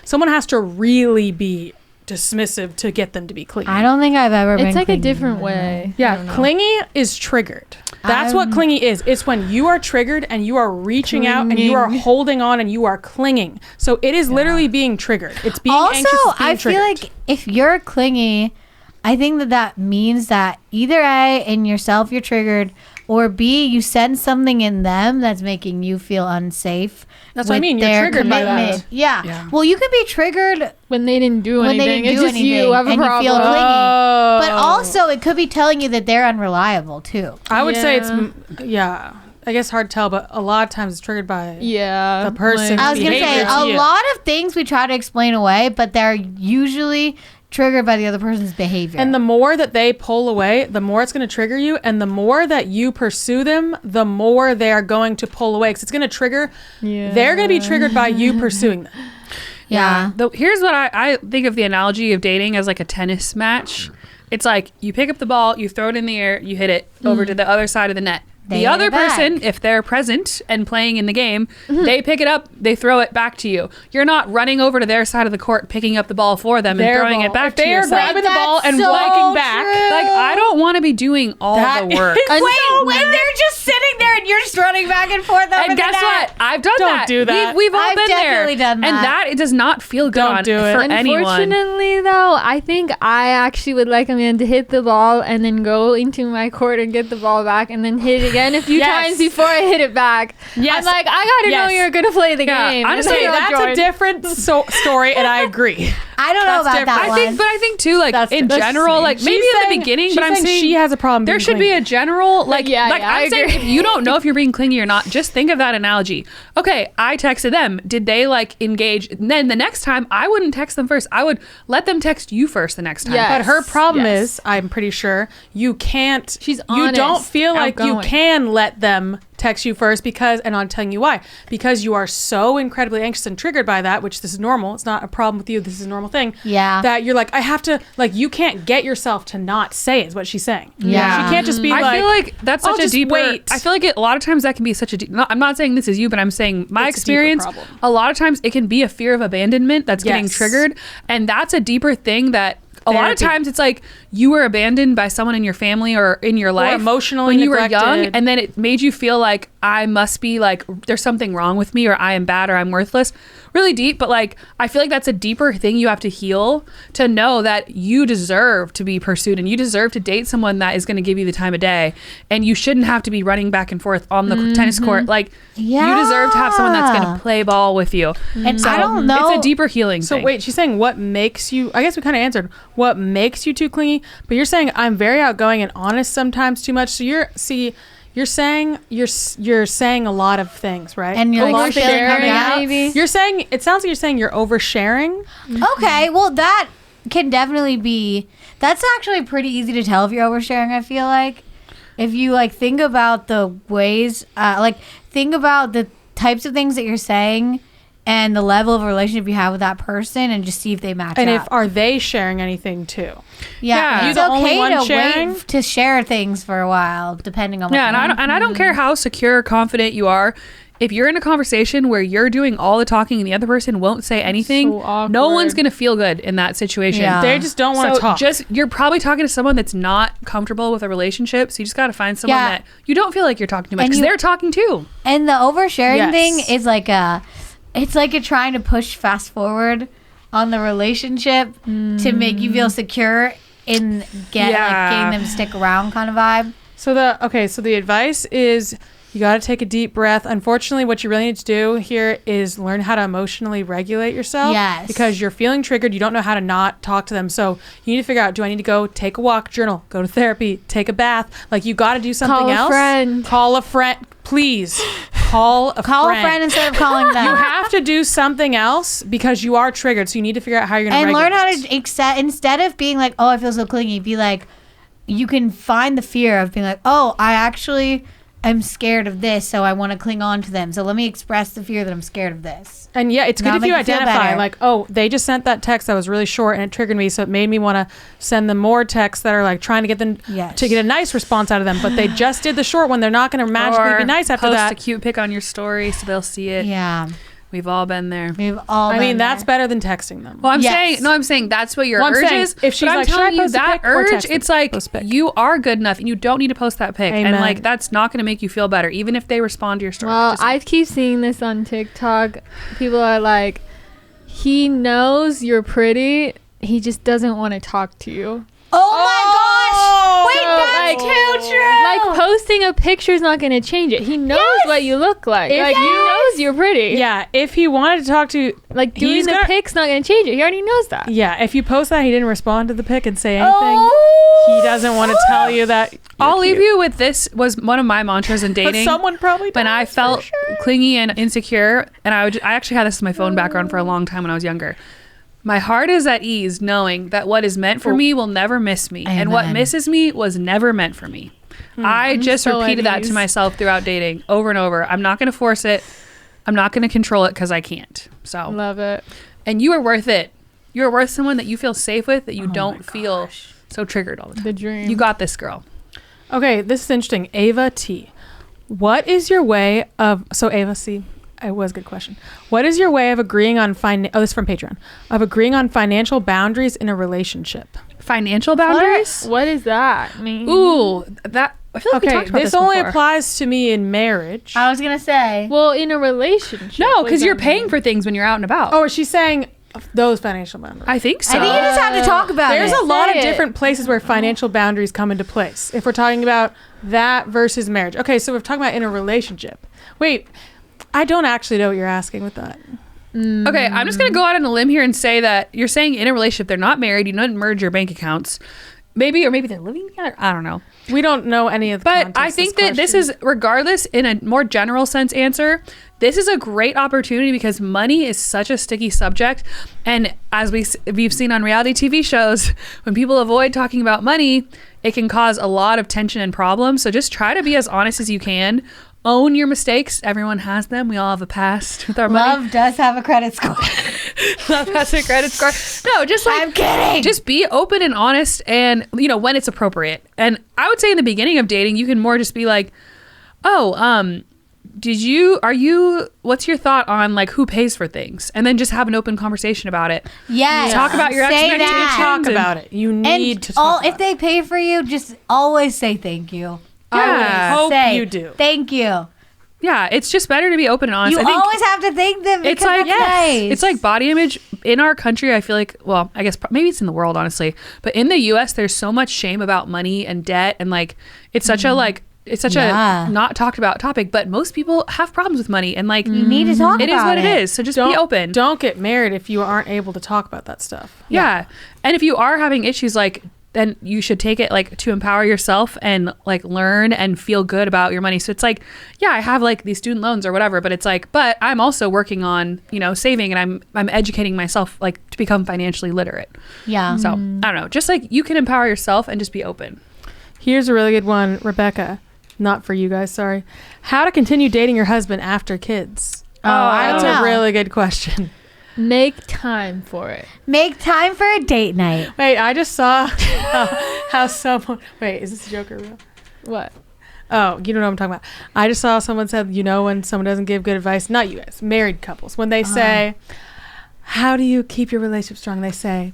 S1: someone has to really be dismissive to get them to be clingy.
S2: I don't think I've ever been
S3: It's like a
S2: clingy.
S3: different way.
S1: Yeah, clingy is triggered. That's what clingy is. It's when you are triggered and you are reaching out and you are holding on and you are clinging. So it is literally being triggered. It's being
S2: Also,
S1: anxious. It's being
S2: I
S1: triggered.
S2: feel like if you're clingy, I think that means that either A, in yourself you're triggered, or B, you sense something in them that's making you feel unsafe.
S1: That's what I
S2: with
S1: mean. You're
S2: their
S1: triggered by that.
S2: commitment. Yeah. Well, you could be triggered
S3: When they didn't do
S2: when
S3: anything.
S2: they didn't
S3: It's
S2: do
S3: just
S2: anything,
S3: you have a
S2: and
S3: problem.
S2: you feel clingy.
S1: Oh.
S2: But also, it could be telling you that they're unreliable too.
S1: I would say it's I guess hard to tell, but a lot of times it's triggered by
S3: Yeah.
S1: the person.
S2: I was gonna say
S1: behavior to
S2: a
S1: you.
S2: lot of things we try to explain away, but they're usually triggered by the other person's behavior.
S1: And the more that they pull away, the more it's going to trigger you. And the more that you pursue them, the more they are going to pull away. Because it's going to trigger.
S3: Yeah.
S1: They're going to be triggered by you pursuing them.
S2: yeah.
S4: Here's what I think of the analogy of dating as like a tennis match. It's like you pick up the ball, you throw it in the air, you hit it over to the other side of the net.
S2: They
S4: The
S2: hit
S4: other
S2: it back.
S4: person, if they're present and playing in the game, they pick it up, they throw it back to you. You're not running over to their side of the court, picking up the ball for them and
S1: Their
S4: throwing
S1: ball.
S4: it back
S1: If
S4: to
S1: they are
S4: yourself.
S1: grabbing the ball and
S2: so
S1: walking back,
S2: true.
S4: Like, I don't want to be doing all
S1: That
S4: the work.
S1: is
S2: Wait,
S1: so
S2: when
S1: weird.
S2: they're just sitting there and you're just running back and forth over
S4: And
S2: the
S4: guess
S2: net.
S4: what? I've done
S1: Don't
S4: that.
S1: do that.
S4: We've all
S2: I've
S4: been there.
S2: definitely done
S4: And
S2: that.
S4: it does not feel good
S1: Don't
S4: on,
S1: do it.
S4: for anyone.
S3: Unfortunately, though, I think I actually would like a man to hit the ball and then go into my court and get the ball back and then hit it again a few
S1: Yes.
S3: times before I hit it back.
S1: Yes.
S3: I'm like, I gotta know
S1: Yes.
S3: you're gonna play the
S4: Yeah,
S3: game.
S4: honestly,
S1: Okay,
S3: It's like,
S1: that's
S3: Jordan.
S1: a different story, and I agree.
S2: I don't know
S1: That's
S2: about
S1: different.
S2: that
S4: I
S2: one.
S4: think too, like
S1: That's-
S4: in
S1: that's-
S4: general, like
S1: she's
S4: maybe in
S1: saying-
S4: the beginning,
S1: she's
S4: but I'm
S1: saying
S4: saying
S1: she has a problem
S4: There
S1: being
S4: should be
S1: clingy.
S4: a general like
S3: Yeah,
S4: like
S3: yeah, I
S4: I'm saying
S3: agree.
S4: if you don't know if you're being clingy or not, just think of that analogy. Okay, I texted them. Did they like engage? And then the next time, I wouldn't text them first. I would let them text you first the next time.
S3: Yeah.
S1: But her problem
S3: Yes.
S1: is, I'm pretty sure, you can't.
S3: She's
S1: You don't
S3: honest,
S1: feel like you
S3: outgoing.
S1: can let them text you first because, and I'm telling you why, because you are so incredibly anxious and triggered by that, which this is normal. It's not a problem with you. This is a normal thing.
S2: Yeah.
S1: That you're like, I have to, like, you can't get yourself to not say it, is what she's saying.
S2: Yeah.
S1: She can't just be
S4: I
S1: like,
S4: feel like that's
S1: I'll
S4: such a
S1: just
S4: deeper.
S1: wait.
S4: I feel like a lot of times that can be such a. I'm not saying this is you, but I'm saying my
S1: It's a deeper
S4: experience.
S1: problem.
S4: A lot of times it can be a fear of abandonment that's getting
S1: Yes.
S4: triggered, and that's a deeper thing that. A lot of
S1: Therapy.
S4: times it's like you were abandoned by someone in your family or in your life
S1: emotionally
S4: when you were young,
S1: neglected.
S4: and then it made you feel like I must be like there's something wrong with me or I am bad or I'm worthless. Really deep, but like I feel like that's a deeper thing you have to heal to know that you deserve to be pursued and you deserve to date someone that is going to give you the time of day, and you shouldn't have to be running back and forth on the tennis court. Like you deserve to have someone that's going
S2: Yeah.
S4: to play ball with you.
S2: And I don't know.
S4: It's a deeper healing
S1: So
S4: thing.
S1: wait, she's saying what makes you, I guess we kind of answered what makes you too clingy, but you're saying I'm very outgoing and honest sometimes too much. So you're saying you're saying a lot of things, right?
S2: And you're
S1: a
S2: like
S1: lot of things are
S3: oversharing,
S1: coming out.
S3: maybe?
S1: You're saying, it sounds like you're saying you're oversharing.
S2: Okay, well that can definitely be. That's actually pretty easy to tell if you're oversharing. I feel like if you like think about the ways, think about the types of things that you're saying and the level of relationship you have with that person, and just see if they match
S1: And
S2: up.
S1: are they sharing anything too?
S2: Yeah,
S4: You
S2: it's
S1: the only
S2: okay
S1: one
S2: to
S1: sharing?
S2: wait to share things for a while, depending on. What
S4: Yeah, and I don't care how secure or confident you are. If you're in a conversation where you're doing all the talking and the other person won't say anything,
S3: so awkward.
S4: no one's gonna feel good in that situation.
S2: Yeah.
S1: They just don't want to
S4: So
S1: talk.
S4: you're probably talking to someone that's not comfortable with a relationship. So you just got to find someone
S2: Yeah.
S4: that you don't feel like you're talking too much
S2: And
S4: because
S2: you-
S4: they're talking too.
S2: And the oversharing
S1: Yes.
S2: thing is like it's like you're trying to push fast forward on the relationship to make you feel secure in getting them to stick around kind of vibe.
S1: So the advice is you got to take a deep breath. Unfortunately, what you really need to do here is learn how to emotionally regulate yourself.
S2: Yes.
S1: Because you're feeling triggered. You don't know how to not talk to them. So you need to figure out, do I need to go take a walk, journal, go to therapy, take a bath? Like you got to do something
S3: Call a
S1: else.
S3: friend.
S1: Call a friend. Please call a
S2: Call
S1: friend.
S2: a friend instead of calling them.
S1: You have to do something else because you are triggered. So you need to figure out how you're going to
S2: And learn
S1: regulate.
S2: how to accept, instead of being like, oh, I feel so clingy, be like, you can find the fear of being like, oh, I actually I'm scared of this, so I want to cling on to them. So let me express the fear that I'm scared of this.
S1: And yeah, it's good if you identify, like, oh, they just sent that text that was really short and it triggered me, so it made me want to send them more texts that are like trying to get them to get a nice response out of them, but they just did the short one. They're not going to magically be nice after that.
S4: Post a cute pic on your story so they'll see it.
S2: Yeah.
S4: We've all been there.
S1: I mean, that's better than texting them.
S4: Well, I'm saying that's what your urge is.
S1: If she's
S4: I'm
S1: like,
S4: telling
S1: should I
S4: you
S1: post a
S4: that
S1: pic or
S4: urge,
S1: text
S4: it's
S1: them?
S4: like
S1: Post pic.
S4: you are good enough and you don't need to post that pic.
S1: Amen.
S4: And like that's not going to make you feel better, even if they respond to your story.
S3: Well, I keep seeing this on TikTok. People are like, he knows you're pretty. He just doesn't want to talk to you.
S2: Oh my gosh! Wait,
S3: So,
S2: that's too true.
S3: Like posting a picture is not going to change it. He knows what you look like. Like he knows you're pretty.
S1: Yeah, if he wanted to talk to you,
S3: Like doing the pic's not going to change it. He already knows that.
S1: yeah, if you post that he didn't respond to the pic and say anything, he doesn't want to tell you that.
S4: I'll leave you with this was one of my mantras in
S1: But
S4: dating.
S1: someone probably
S4: when I
S1: does,
S4: felt
S1: for sure.
S4: clingy and insecure, and I actually had this in my phone background for a long time when I was younger. My heart is at ease knowing that what is meant for me will never miss me, and what misses me was never meant for me. I just
S3: so
S4: repeated
S3: at
S4: that to
S3: ease.
S4: myself throughout dating over and over. I'm not going to force it. I'm not going to control it because I can't. So,
S3: Love it.
S4: and you are worth it. You are worth someone that you feel safe with, that you don't feel so triggered all the time.
S3: The dream.
S4: You got this, girl.
S1: Okay, this is interesting. Ava T. What is your way of... So Ava C. It was a good question. What is your way of agreeing on... this is from Patreon. Of agreeing on financial boundaries in a relationship?
S4: Financial boundaries?
S3: What does that mean?
S4: Ooh, that... I feel like we
S1: Okay,
S4: talked about
S1: this
S4: this
S1: only
S4: before.
S1: applies to me in marriage.
S2: I was gonna say.
S3: Well, in a relationship.
S4: No,
S3: what
S4: because
S3: does
S4: you're
S3: that
S4: paying
S3: mean?
S4: for things when you're out and about.
S1: Oh, she's saying those financial boundaries.
S4: I think so.
S2: I think you just have to talk about
S1: There's
S2: it.
S1: a lot of
S3: Say it.
S1: different places where financial boundaries come into place. If we're talking about that versus marriage. Okay, so we're talking about in a relationship. Wait, I don't actually know what you're asking with that.
S4: Okay, I'm just going to go out on a limb here and say that you're saying in a relationship, they're not married, you don't merge your bank accounts. Maybe they're living together. I don't know.
S1: We don't know any of the
S4: But
S1: context
S4: I
S1: of
S4: think
S1: this
S4: that this
S1: question.
S4: is, regardless, in a more general sense answer, this is a great opportunity because money is such a sticky subject. And as we've seen on reality TV shows, when people avoid talking about money, it can cause a lot of tension and problems. So just try to be as honest as you can. Own your mistakes. Everyone has them. We all have a past with our money.
S2: Love does have a credit score.
S4: Love has a credit score. No, just like
S2: I'm kidding.
S4: just be open and honest, and when it's appropriate. And I would say in the beginning of dating, you can more just be like, what's your thought on like who pays for things, and then just have an open conversation about it.
S2: Yes.
S4: Talk about your
S2: Say
S4: expectations.
S2: that.
S1: talk about it. You need to talk
S2: if
S1: about
S2: they pay for you, just always say thank you.
S4: Yeah.
S1: Hope
S2: Say
S1: you do.
S2: Thank you.
S4: Yeah, it's just better to be open and honest.
S2: You
S4: I think
S2: always have to thank them because
S4: it's like
S2: that's nice.
S4: it's like body image in our country. I feel like, well, I guess maybe it's in the world, honestly, but in the U.S. there's so much shame about money and debt, and like it's such a not talked about topic. But most people have problems with money, and like
S2: you need to talk
S4: it is
S2: about
S4: what it is. So just be open.
S1: Don't get married if you aren't able to talk about that stuff.
S4: Yeah. And if you are having issues, like, then you should take it like to empower yourself and like learn and feel good about your money. So it's like, yeah, I have like these student loans or whatever, but it's like, but I'm also working on, saving, and I'm educating myself like to become financially literate.
S2: Yeah.
S4: So I don't know, just like you can empower yourself and just be open.
S1: Here's a really good one, Rebecca. Not for you guys, sorry. How to continue dating your husband after kids?
S2: I don't
S1: That's
S2: know.
S1: a really good question.
S3: Make time for it.
S2: Make time for a date night.
S1: Wait, I just saw how someone... Wait, is this a joke or real?
S3: What?
S1: Oh, you don't know what I'm talking about. I just saw someone said, when someone doesn't give good advice, not you guys, married couples, when they say, how do you keep your relationship strong? They say,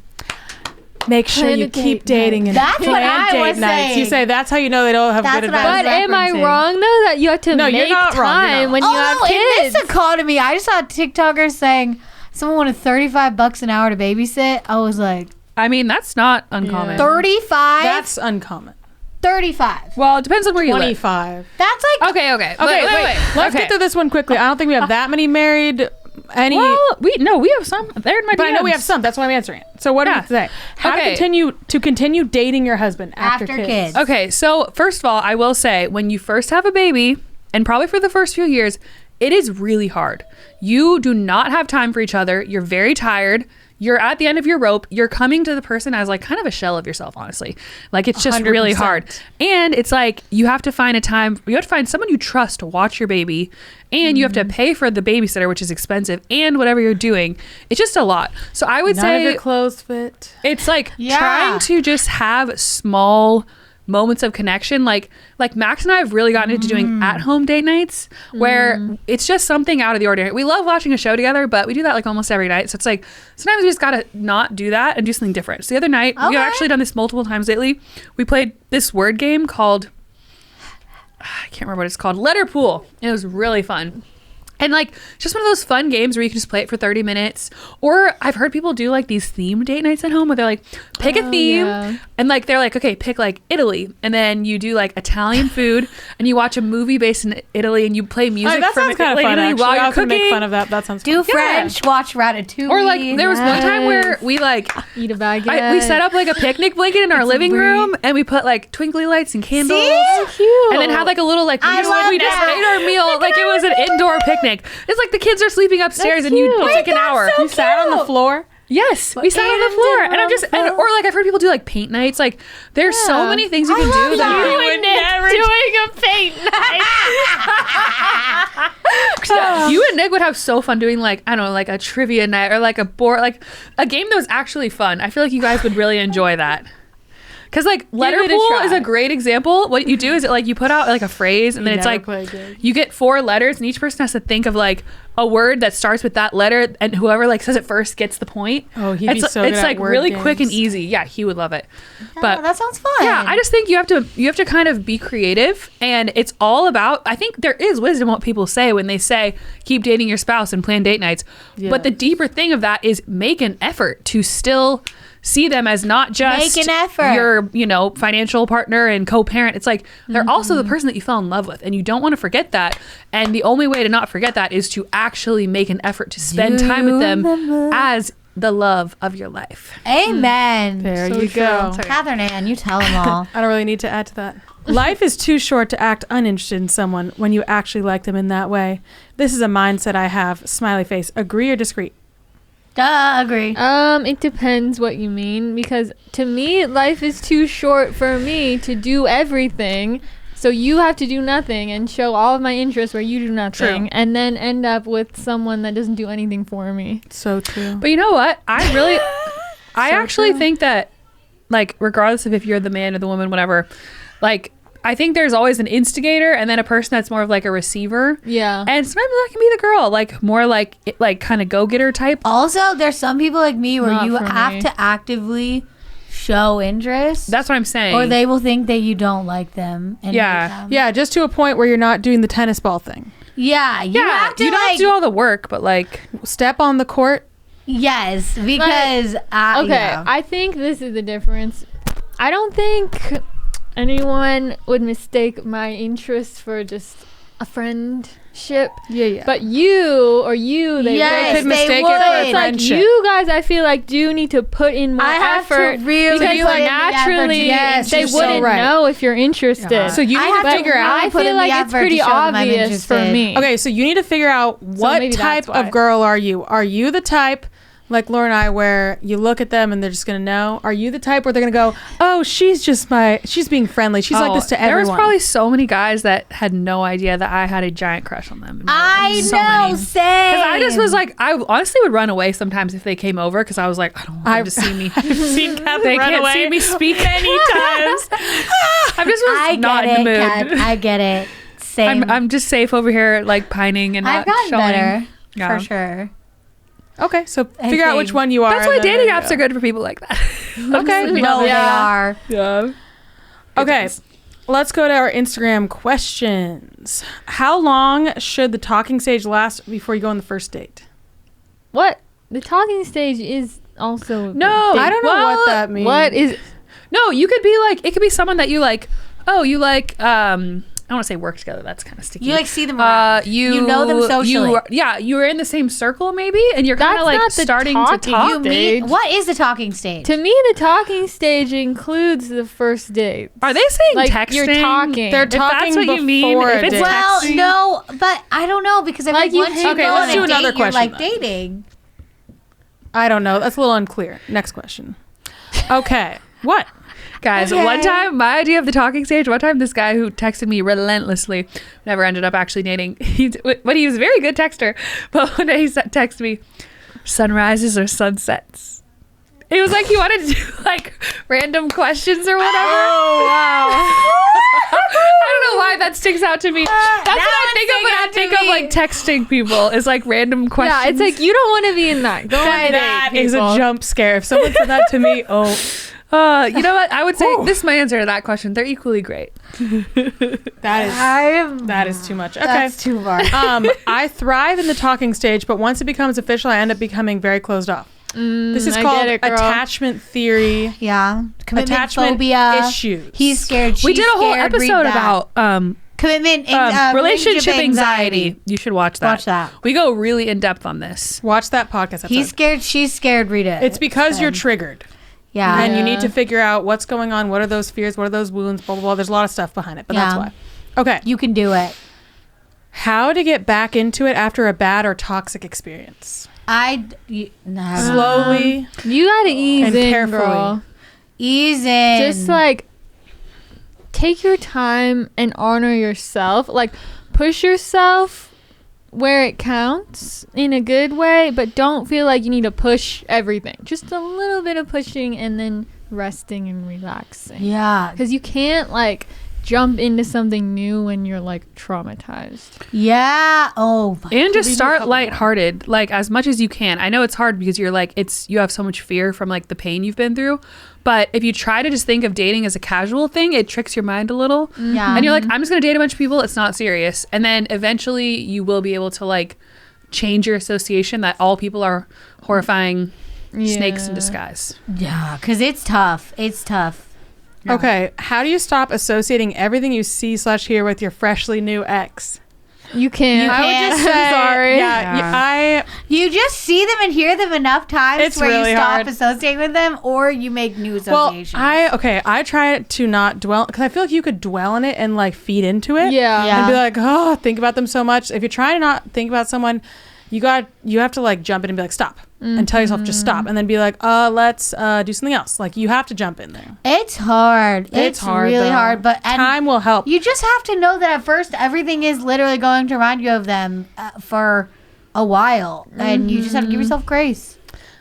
S1: make sure
S3: Plan
S1: you
S3: a
S1: keep
S3: date
S1: dating
S3: night.
S1: and
S2: That's what
S1: plan
S2: I
S1: date
S2: was
S1: nights. You
S2: saying.
S1: say that's how you know they don't have
S2: That's
S1: good
S2: what I
S1: advice.
S3: But am I
S2: referencing.
S3: wrong though that you have to
S1: No, you're
S3: make
S1: not wrong, you're
S3: time
S1: not.
S3: when you have kids?
S2: This occurred to me. I just saw a TikToker saying someone wanted $35 an hour to babysit. I was like,
S4: I mean, that's not uncommon.
S2: 35?
S1: That's uncommon.
S2: 35.
S4: Well, it depends on where you live.
S1: 25.
S2: That's like
S4: Okay.
S1: Okay, wait. Let's get through this one quickly. I don't think we have that many married.
S4: Well, we have some. They're in my DMs.
S1: But I know we have some. That's why I'm answering it. So what do
S4: Yeah.
S1: you say? How
S4: Okay.
S1: to continue dating your husband after kids?
S2: kids.
S4: Okay, so first of all, I will say when you first have a baby, and probably for the first few years, it is really hard. You do not have time for each other. You're very tired. You're at the end of your rope. You're coming to the person as like kind of a shell of yourself, honestly. Like it's just 100%. Really hard. And it's like you have to find a time. You have to find someone you trust to watch your baby, and you have to pay for the babysitter, which is expensive, and whatever you're doing. It's just a lot. So I would say
S1: none of your clothes fit.
S4: It's like trying to just have small moments of connection. Like Max and I have really gotten into doing at-home date nights where it's just something out of the ordinary. We love watching a show together, but we do that like almost every night. So it's like sometimes we just gotta not do that and do something different. So the other night, we've actually done this multiple times lately. We played this word game called, I can't remember what it's called, Letter Pool. And it was really fun. And like just one of those fun games where you can just play it for 30 minutes. Or I've heard people do like these themed date nights at home where they're like, pick a theme. Yeah. And like they're like, okay, pick like Italy. And then you do like Italian food and you watch a movie based in Italy and you play music from Italy while you're cooking.
S1: Make fun of that. That sounds
S2: do French, watch Ratatouille.
S4: Or like there was one time where we like
S3: eat a baguette.
S4: We set up like a picnic blanket in our living room and we put like twinkly lights and candles.
S3: So cute.
S4: And then had like a little like we just ate our meal like it was an indoor picnic. It's like the kids are sleeping upstairs and you take an hour.
S1: So you sat on the floor?
S4: Yes, we sat on the floor. And I'm just, or like I've heard people do like paint nights. Like there's so many things you can do that
S3: you would never doing a paint night.
S4: You and Nick would have so fun doing like, I don't know, like a trivia night or like a board, like a game that was actually fun. I feel like you guys would really enjoy that. Because like Letter Pool is a great example. What you do is like you put out like a phrase and then it's like you get 4 letters and each person has to think of like a word that starts with that letter and whoever like says it first gets the point.
S1: Oh, he'd be so good
S4: it's
S1: at
S4: like
S1: word
S4: really
S1: games.
S4: Quick and easy. Yeah, he would love it. But
S2: that sounds fun.
S4: Yeah, I just think you have to kind of be creative, and it's all about, I think there is wisdom what people say when they say keep dating your spouse and plan date nights. Yeah. But the deeper thing of that is make an effort to still see them as not just
S2: make an effort.
S4: Your, financial partner and co-parent. It's like they're also the person that you fell in love with, and you don't want to forget that. And the only way to not forget that is to actually make an effort to spend time with them as the love of your life.
S2: Amen.
S1: There you go.
S2: Catherine Ann, you tell them all.
S1: I don't really need to add to that. Life is too short to act uninterested in someone when you actually like them in that way. This is a mindset I have. Smiley face. Agree or disagree?
S2: Agree.
S3: It depends what you mean, because to me, life is too short for me to do everything. So you have to do nothing and show all of my interests where you do nothing. True. And then end up with someone that doesn't do anything for me.
S1: So true.
S4: But you know what? I actually think that, like, regardless of if you're the man or the woman, whatever, like, I think there's always an instigator and then a person that's more of like a receiver.
S3: Yeah.
S4: And sometimes that can be the girl, like more like kind of go-getter type.
S2: Also, there's some people like me where you have to actively show interest.
S4: That's what I'm saying.
S2: Or they will think that you don't like them. And
S1: yeah, just to a point where you're not doing the tennis ball thing.
S2: Yeah, you have to,
S4: you don't do all the work, but like
S1: step on the court.
S2: Yes, because
S3: I think this is the difference. I don't think anyone would mistake my interest for just a friendship.
S1: Yeah.
S3: But you, they
S1: could mistake it for a friendship.
S3: Like you guys, I feel like do need to put in more effort.
S2: Really
S3: because naturally, they wouldn't know if you're interested.
S1: Yeah. So you need to figure out.
S3: I feel like it's pretty obvious for me.
S1: Okay, so you need to figure out what type of girl are you? Are you the type like Laura and I, where you look at them and they're just gonna know? Are you the type where they're gonna go, oh, she's being friendly, she's like this to everyone?
S4: There was probably so many guys that had no idea that I had a giant crush on them.
S2: I know, same.
S4: Because I just was like, I honestly would run away sometimes if they came over, because I was like, I don't want them to see me.
S1: I've seen Catherine
S4: they
S1: run
S4: can't
S1: away
S4: see me speak many times. I just was not in the mood.
S2: Kat, I get it. Same.
S4: I'm just safe over here, like pining and not
S2: gotten
S4: showing.
S2: Better, for sure.
S1: Okay, so figure out which one you are.
S4: That's why dating apps are good for people like that.
S1: Okay.
S2: No, they are.
S4: Yeah.
S1: Okay, let's go to our Instagram questions. How long should the talking stage last before you go on the first date?
S3: What? The talking stage is also...
S4: No,
S1: I don't know what that means.
S3: What is...
S4: No, you could be like, it could be someone that you like, oh, you like don't want to say work together. That's kind of sticky.
S2: You like see them around. You know them socially.
S4: You were in the same circle maybe, and you're kind of
S3: That's
S4: like
S3: not the
S4: starting to
S3: talking
S4: talk.
S2: You meet. What is the talking stage?
S3: To me, the talking stage includes the first date.
S4: Are they saying
S3: Like,
S4: texting?
S3: you're talking.
S1: They're
S4: If
S1: talking
S4: that's what you mean,
S1: before
S4: if
S1: a
S4: it's
S1: date.
S2: Well,
S4: texting-
S2: no, but I don't know because I
S3: Like,
S2: think
S3: you
S2: once
S3: hang
S2: you
S1: Okay,
S2: go
S1: let's
S2: on
S1: do
S2: a
S1: another
S2: date, you're
S1: question
S2: like
S1: then.
S2: dating.
S1: I don't know. That's a little unclear. Next question. Okay. What?
S4: Guys,
S2: Okay.
S4: one time, my idea of the talking stage, one time this guy who texted me relentlessly, never ended up actually dating, but he was a very good texter. But one day he texted me, sunrises or sunsets? It was like he wanted to do like random questions or whatever.
S1: Oh, wow.
S4: I don't know why that sticks out to me. That's what I think of when I think of like texting people is like random questions.
S3: Yeah, it's like you don't want to be in that. Go on a
S1: That
S3: date,
S1: is a
S3: people.
S1: jump scare. If someone said that to me, oh,
S4: you know what? I would say this is my answer to that question. They're equally great.
S1: that is too much. Okay.
S2: That's too far.
S1: I thrive in the talking stage, but once it becomes official, I end up becoming very closed off. This is
S3: I
S1: called
S3: get it, girl.
S1: attachment theory.
S2: Yeah. Commitment
S1: Attachment
S2: phobia.
S1: issues.
S2: He's scared.
S4: We
S2: She's
S4: did a whole
S2: scared, read
S4: episode
S2: that.
S4: about
S2: commitment and
S4: relationship anxiety. You should watch that.
S2: Watch that.
S4: We go really in depth on this.
S1: Watch that podcast episode.
S2: He's scared. She's scared. Read it.
S1: It's because you're triggered.
S2: Yeah.
S1: And you need to figure out what's going on. What are those fears? What are those wounds? Blah, blah, blah. There's a lot of stuff behind it, but that's
S2: Yeah.
S1: why. Okay.
S2: You can do it.
S1: How to get back into it after a bad or toxic experience.
S2: No.
S1: Slowly.
S3: You gotta ease
S1: And
S3: in,
S1: carefully.
S3: girl.
S2: Ease in.
S3: Just like take your time and honor yourself. Like push yourself where it counts in a good way, but don't feel like you need to push everything. Just a little bit of pushing and then resting and relaxing.
S2: Yeah.
S3: Because you can't like jump into something new when you're like traumatized.
S2: Yeah. Oh.
S4: And just start lighthearted, like as much as you can. I know it's hard because you're like you have so much fear from like the pain you've been through. But if you try to just think of dating as a casual thing, it tricks your mind a little.
S2: Yeah.
S4: And you're like, I'm just gonna date a bunch of people. It's not serious. And then eventually you will be able to like change your association that all people are horrifying snakes in
S3: Yeah.
S4: disguise.
S2: Yeah. Because it's tough. It's tough.
S1: Okay. How do you stop associating everything you see / hear with your freshly new ex?
S3: You can't.
S2: You
S1: I would
S2: can't.
S1: just say,
S3: Sorry.
S1: Yeah.
S2: You just see them and hear them enough times
S1: It's
S2: where
S1: really
S2: you stop
S1: hard.
S2: associating with them, or you make new
S1: Well,
S2: associations.
S1: I try to not dwell because I feel like you could dwell in it and like feed into it.
S3: Yeah.
S2: Yeah.
S1: And be like, oh, think about them so much. If you're trying to not think about someone, you have to like jump in and be like, stop, and tell yourself just stop, and then be like, let's do something else. Like you have to jump in there.
S2: It's hard.
S1: It's hard,
S2: really
S1: though.
S2: hard. But and
S1: Time will help.
S2: you just have to know that at first everything is literally going to remind you of them for a while, and you just have to give yourself grace.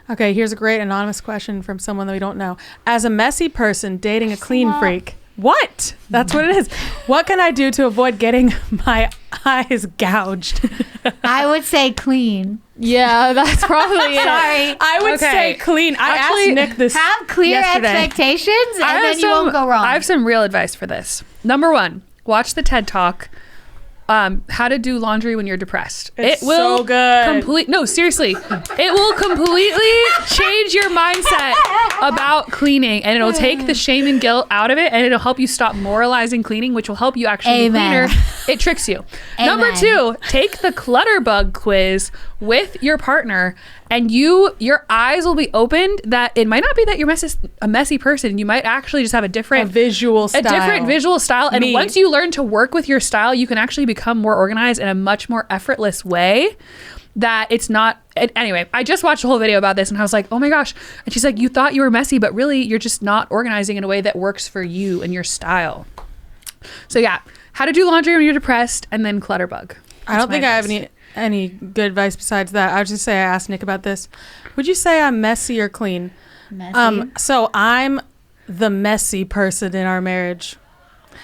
S1: Okay, here's a great anonymous question from someone that we don't know. As a messy person dating a clean freak, what? That's what it is. What can I do to avoid getting my eyes gouged?
S2: I would say clean.
S3: Yeah, that's probably it.
S2: Sorry.
S1: I would
S4: Okay.
S1: say clean. I
S4: Actually,
S1: asked Nick this
S2: Have clear
S1: yesterday.
S2: expectations, and then you won't go wrong.
S4: I have some real advice for this. Number one, watch the TED Talk. How to do laundry when you're depressed.
S1: It's
S4: it will
S1: so good.
S4: No, seriously, it will completely change your mindset about cleaning, and it'll take the shame and guilt out of it, and it'll help you stop moralizing cleaning, which will help you actually
S2: Amen.
S4: be cleaner. It tricks you. Number
S2: Amen.
S4: two, take the clutter bug quiz with your partner, and your eyes will be opened that it might not be that you're a messy person. You might actually just have a different
S1: visual style.
S4: a different visual style. And
S1: Me.
S4: once you learn to work with your style, you can actually become more organized in a much more effortless way that it's not. Anyway, I just watched a whole video about this and I was like, oh my gosh. And she's like, you thought you were messy, but really you're just not organizing in a way that works for you and your style. So yeah, how to do laundry when you're depressed, and then clutterbug.
S1: I don't think I have any good advice besides that. I would just say I asked Nick about this. Would you say I'm messy or clean?
S2: Messy.
S1: So I'm the messy person in our marriage,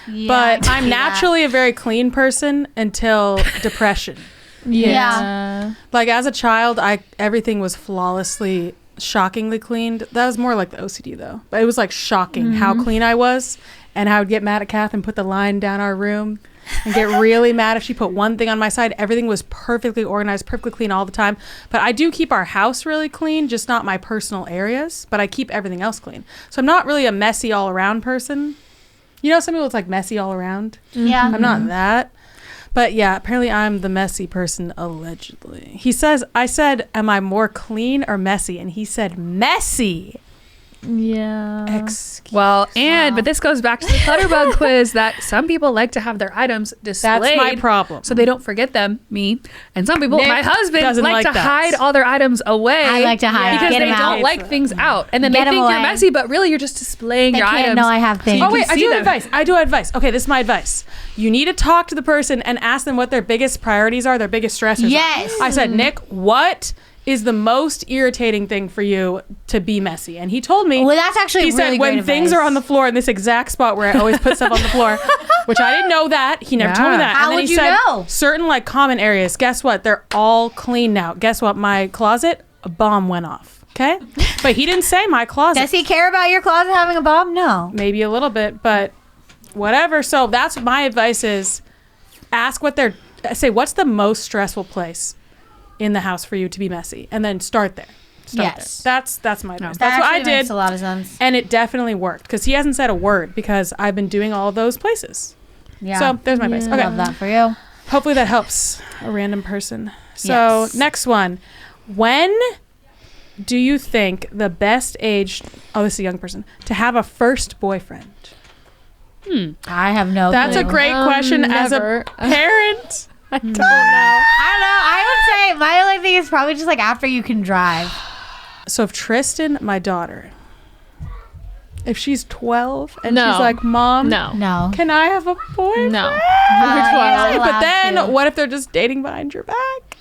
S2: Yeah,
S1: but
S2: I
S1: I'm
S2: can see that.
S1: naturally a very clean person until depression.
S3: Yeah.
S1: Like as a child, everything was flawlessly, shockingly cleaned. That was more like the OCD though. But it was like shocking how clean I was, and I would get mad at Kath and put the line down our room and get really mad if she put one thing on my side. Everything was perfectly organized, perfectly clean all the time. But I do keep our house really clean, just not my personal areas, but I keep everything else clean. So I'm not really a messy all around person. You know, some people it's like messy all around.
S2: Yeah.
S1: I'm not that. But yeah, apparently I'm the messy person, allegedly. He says, I said, am I more clean or messy? And he said, messy.
S3: Yeah.
S4: But this goes back to the clutterbug quiz that some people like to have their items displayed.
S1: That's my problem.
S4: So they don't forget them, me. And some people,
S1: Nick
S4: my husband,
S1: doesn't
S4: like to
S1: that.
S4: hide all their items away.
S2: I like to hide.
S4: Because
S2: Get
S4: they
S2: 'em
S4: don't
S2: out.
S4: like things out. And then
S2: Get
S4: they
S2: 'em
S4: think you're
S2: away.
S4: messy, but really you're just displaying
S2: They
S4: your
S2: can't
S4: items.
S2: know I have things.
S1: Oh, wait, I
S4: see
S1: do
S4: them.
S1: advice. I do advice. Okay, this is my advice. You need to talk to the person and ask them what their biggest priorities are, their biggest stressors.
S2: Yes.
S1: I said, Nick, what is the most irritating thing for you to be messy? And he told me.
S2: Well, that's actually
S1: he
S2: really
S1: said when
S2: great
S1: things
S2: advice.
S1: are on the floor in this exact spot where I always put stuff on the floor, which I didn't know that. He never told me that.
S2: How
S1: and then
S2: would
S1: he
S2: you
S1: said
S2: know?
S1: certain like common areas. Guess what? They're all clean now. Guess what? My closet, a bomb went off. Okay, but he didn't say my closet.
S2: Does he care about your closet having a bomb? No.
S1: Maybe a little bit, but whatever. So that's my advice: is ask what they're say. What's the most stressful place in the house for you to be messy, and then start there.
S2: Yes.
S1: There. That's my advice.
S2: That
S1: That's what I
S2: actually
S1: did,
S2: makes a lot of sense.
S1: and it definitely worked because he hasn't said a word because I've been doing all of those places.
S2: Yeah.
S1: So there's my advice.
S2: I
S1: Okay,
S2: love that for you.
S1: hopefully that helps a random person. So
S2: Yes.
S1: next one, when do you think the best age? Oh, this is a young person to have a first boyfriend.
S2: I have no
S1: That's
S2: clue.
S1: a great question as a
S3: never.
S1: parent.
S3: I don't know.
S2: I don't know. I would say my only thing is probably just like after you can drive.
S1: So if Tristan, my daughter, if she's 12 and
S3: No.
S1: she's like, Mom,
S2: No.
S1: can I have a boyfriend?
S3: No.
S2: you're not
S1: But
S2: allowed
S1: then
S2: to.
S1: what if they're just dating behind your back?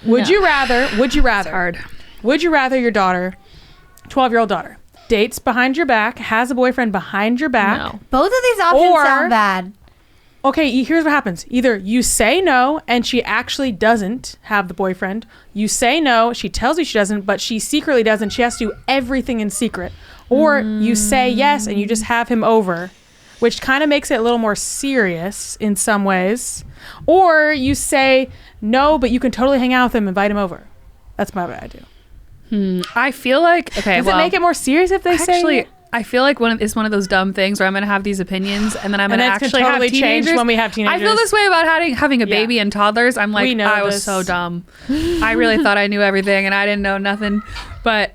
S1: Would
S3: No.
S1: you rather,
S4: Hard.
S1: would you rather your daughter, 12-year-old daughter, dates behind your back, has a boyfriend behind your back?
S3: No.
S2: Both of these options
S1: Or-
S2: sound bad.
S1: Okay, here's what happens. Either you say no and she actually doesn't have the boyfriend. You say no, she tells you she doesn't, but she secretly doesn't. She has to do everything in secret. Or you say yes and you just have him over, which kind of makes it a little more serious in some ways. Or you say no, but you can totally hang out with him, invite him over. That's my what I do.
S4: I feel like, okay,
S1: Does
S4: well,
S1: it make it more serious if they say
S4: actually, I feel like it's one of those dumb things where I'm going to have these opinions and then I'm
S1: And
S4: going to
S1: it's
S4: actually
S1: totally
S4: have
S1: change
S4: teenagers.
S1: when we have
S4: I
S1: teenagers.
S4: feel this way about having a
S1: Yeah.
S4: baby and toddlers. I'm like,
S1: We know
S4: I was
S1: this.
S4: so dumb. I really thought I knew everything and I didn't know nothing. But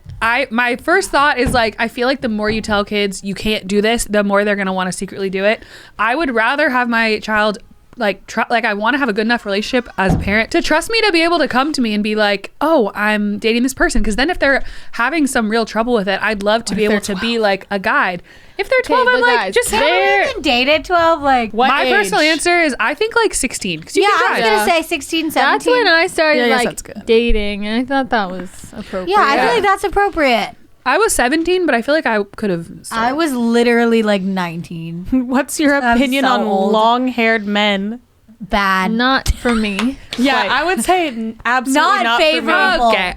S4: my first thought is like, I feel like the more you tell kids you can't do this, the more they're going to want to secretly do it. I would rather have my child like I want to have a good enough relationship as a parent to trust me to be able to come to me and be like, oh, I'm dating this person. Because then if they're having some real trouble with it, I'd love to be able to be like a guide. If they're 12, I'm
S3: but
S4: like,
S3: guys,
S4: just
S2: Can we even date at 12? Like,
S1: What
S4: my
S1: age?
S4: personal answer is I think like 16. Because you
S2: yeah,
S4: can
S2: I was
S4: drive.
S2: going to say 16, 17.
S3: That's when I started
S1: Yeah, I guess
S3: like
S1: that's good.
S3: dating, and I thought that was appropriate.
S2: Yeah, I feel like that's appropriate.
S4: I was 17, but I feel like I could have.
S2: I was literally like 19.
S1: What's your
S2: I'm
S1: opinion
S2: so
S1: on
S2: old.
S1: long-haired men?
S2: Bad.
S3: Not for me.
S1: Yeah,
S3: Quite.
S1: I would say absolutely
S2: Not
S1: not, for me.
S2: favorable.
S4: Okay,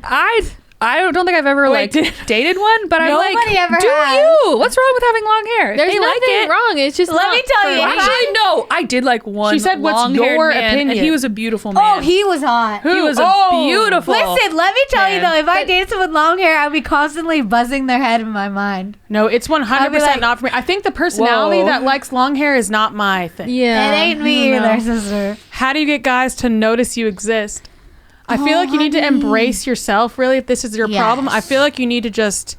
S4: I don't think I've ever
S1: Wait,
S4: like dated one, but I'm like,
S2: Nobody ever
S4: do
S2: has.
S4: you? What's wrong with having long hair? If
S3: There's
S4: they
S3: nothing
S4: like it.
S3: wrong. It's just
S2: Let
S3: not
S2: me tell
S3: for
S2: you,
S3: me.
S2: if
S4: Actually, no, I did like one.
S1: She said, "What's
S4: long-haired
S1: your
S4: man,
S1: opinion?"
S4: And he was a beautiful man.
S2: Oh, he was hot.
S4: He was beautiful.
S2: Listen, let me tell you
S4: man.
S2: though, if I dated someone with long hair, I'd be constantly buzzing their head in my mind.
S1: No, it's 100%
S2: I'd be like-
S1: not for me. I think the personality
S4: Whoa.
S1: that likes long hair is not my thing.
S3: Yeah.
S2: It ain't me
S1: No.
S2: either, sister.
S1: How do you get guys to notice you exist? I feel like you need to
S2: honey.
S1: embrace yourself, really, if this is your problem. I
S2: Yes.
S1: feel like you need to just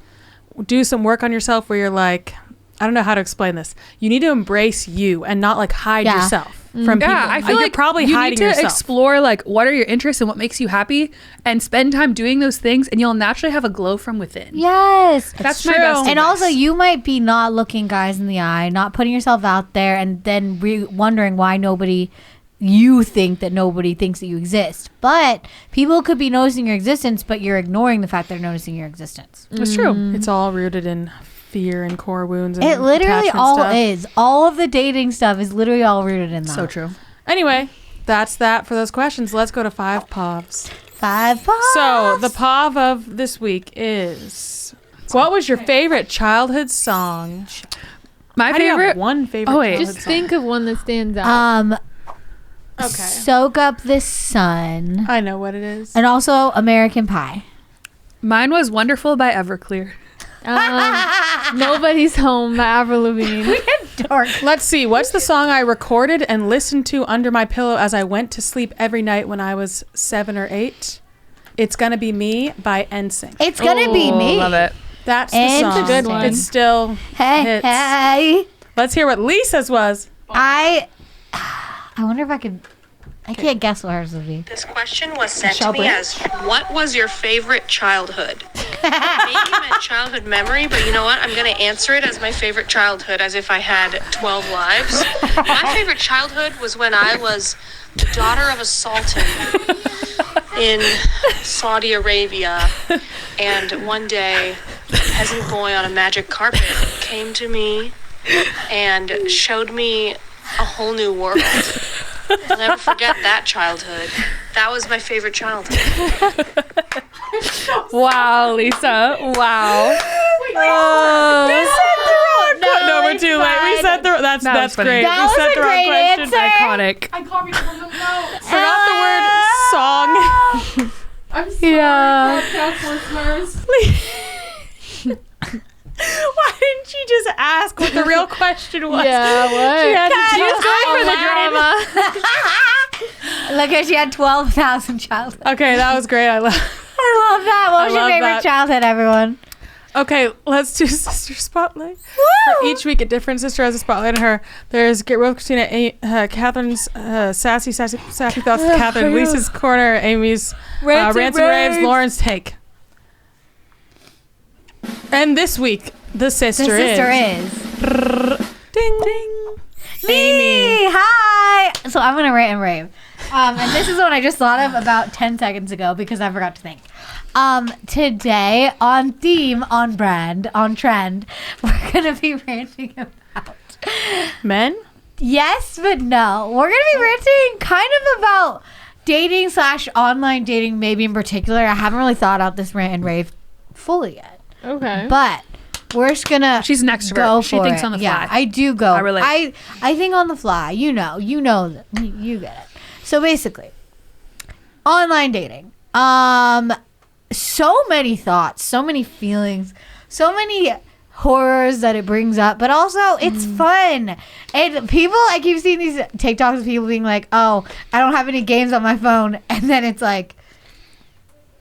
S1: do some work on yourself where you're like, I don't know how to explain this. You need to embrace you and not like hide
S2: Yeah.
S1: yourself from people.
S4: Yeah, I feel
S1: you're
S4: like
S1: probably
S4: you
S1: hiding
S4: need to
S1: yourself.
S4: explore like what are your interests and what makes you happy, and spend time doing those things, and you'll naturally have a glow from within.
S2: Yes.
S4: That's
S1: true.
S4: my best.
S2: And
S4: advice.
S2: also, you might be not looking guys in the eye, not putting yourself out there, and then wondering why you think that nobody thinks that you exist. But people could be noticing your existence, but you're ignoring the fact they're noticing your existence.
S1: It's true. It's all rooted in fear and core wounds. And
S2: It literally
S1: attachment
S2: all
S1: stuff.
S2: is. All of the dating stuff is literally all rooted in that.
S4: so true.
S1: Anyway, that's that for those questions. Let's go to 5 POVs.
S2: 5 pops.
S1: So the POV of this week is, what was your favorite childhood song?
S4: My
S1: How do you have
S4: favorite.
S1: one favorite
S4: Oh, wait.
S1: childhood
S3: Just
S1: song?
S3: think of one that stands out.
S1: Okay.
S2: Soak Up the Sun.
S1: I know what it is.
S2: And also American Pie.
S4: Mine was "Wonderful" by Everclear.
S3: Nobody's Home by Avril Lavigne.
S2: dork.
S1: Let's see. What's the song I recorded and listened to under my pillow as I went to sleep every night when I was 7 or 8? It's Gonna Be Me by NSYNC.
S2: It's gonna be me.
S4: Love it.
S1: That's the song.
S2: Good one.
S1: It still hits.
S2: Hey.
S1: Let's hear what Lisa's was.
S2: I wonder if I could. I can't guess what hers would be.
S6: This question was sent to me as, what was your favorite childhood? Maybe my childhood memory, but you know what? I'm going to answer it as my favorite childhood, as if I had 12 lives. My favorite childhood was when I was the daughter of a sultan in Saudi Arabia. And one day, a peasant boy on a magic carpet came to me and showed me a whole new world. I'll never forget that childhood. That was my favorite childhood.
S4: Wow, Lisa. Wow.
S1: No, we're too late. We said the that's
S4: funny.
S1: great.
S2: That
S1: We
S2: was
S1: said
S2: a
S1: the wrong
S2: great
S1: question.
S2: answer.
S4: Iconic.
S1: I copied it from the notes. Forgot the word song. I'm sorry, podcast listeners. Why didn't you just ask what the real question was?
S3: Yeah, what?
S1: She had to
S2: She was
S1: just
S2: going for the drama. Look at she had 12,000 childhood.
S1: Okay, that was great. I love
S2: that. What was your
S1: love
S2: favorite
S1: that.
S2: childhood, everyone?
S1: Okay, let's do sister spotlight. For each week, a different sister has a spotlight on her. There's Get Real with Christina, Catherine's sassy thoughts with Catherine, Lisa's corner, Amy's rants and raves, Lauren's take. And this week, the sister is ding ding.
S2: Me. Hi. So I'm gonna rant and rave, and this is what I just thought of about 10 seconds ago because I forgot to think. Today, on theme, on brand, on trend, we're gonna be ranting about
S1: Men?
S2: yes, but no. We're gonna be ranting kind of about dating / online dating, maybe in particular. I haven't really thought out this rant and rave fully yet.
S3: Okay.
S2: But we're just gonna
S4: She's an extrovert.
S2: go
S4: She
S2: for
S4: thinks
S2: it.
S4: on the
S2: Yeah,
S4: fly.
S2: I do go.
S4: I relate.
S2: I think on the fly. You know that. You get it. So basically, online dating. So many thoughts, so many feelings, so many horrors that it brings up, but also it's fun. And people, I keep seeing these TikToks of people being like, "Oh, I don't have any games on my phone," and then it's like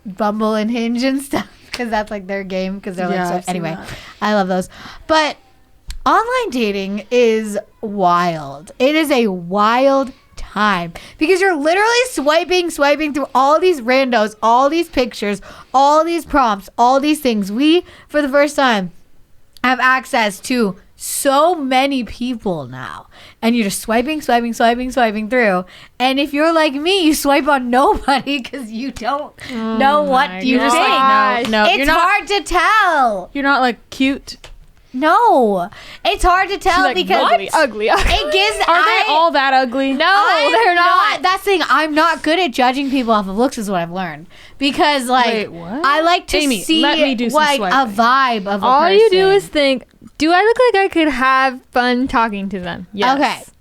S2: Bumble and Hinge and stuff. Because that's like their game. Because they're
S1: Yeah,
S2: like,
S1: I've
S2: so,
S1: seen
S2: anyway,
S1: that.
S2: I love those. But online dating is wild. It is a wild time because you're literally swiping through all these randos, all these pictures, all these prompts, all these things. We, for the first time, have access to so many people now, and you're just swiping through. And if you're like me, you swipe on nobody because you don't know what you
S1: You're
S2: think.
S1: just like, no,
S2: It's
S1: you're not.
S2: hard to tell.
S1: You're not like cute.
S2: No, it's hard to tell
S3: Like,
S2: because
S3: ugly.
S2: it gives.
S1: Are they all that ugly?
S2: No,
S3: they're not.
S2: That's the thing. I'm not good at judging people off of looks, is what I've learned. Because like
S1: Wait, what?
S2: I like to
S1: Amy,
S2: see
S1: let me do some
S2: like a
S1: swiping.
S2: vibe of a
S3: All you do
S2: person.
S3: is think, do I look like I could have fun talking to them? Yes.
S2: Okay.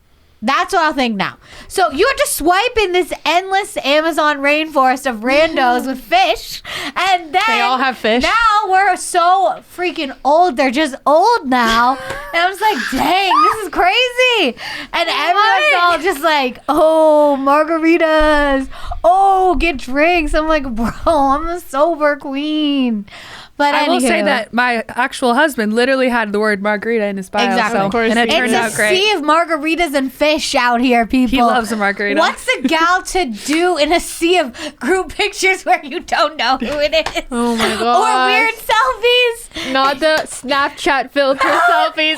S2: That's what I'll think now. So you have to swipe in this endless Amazon rainforest of randos with fish. And then
S1: They all have fish?
S2: Now we're so freaking old. They're just old now. And I'm just like, dang, this is crazy. And everyone's all just like, oh, margaritas. Oh, get drinks. I'm like, bro, I'm a sober queen. But
S4: I will say
S2: anywho.
S4: that my actual husband literally had the word margarita in his bio.
S2: Exactly.
S4: So,
S2: Of
S3: course
S4: and it
S3: he
S4: turned
S2: It's
S4: out
S2: a
S4: great.
S2: sea of margaritas and fish out here, people.
S4: He loves a margarita.
S2: What's a gal to do in a sea of group pictures where you don't know who it is?
S3: Oh my
S2: Or
S3: god.
S2: weird selfies?
S3: Not the Snapchat filter selfies.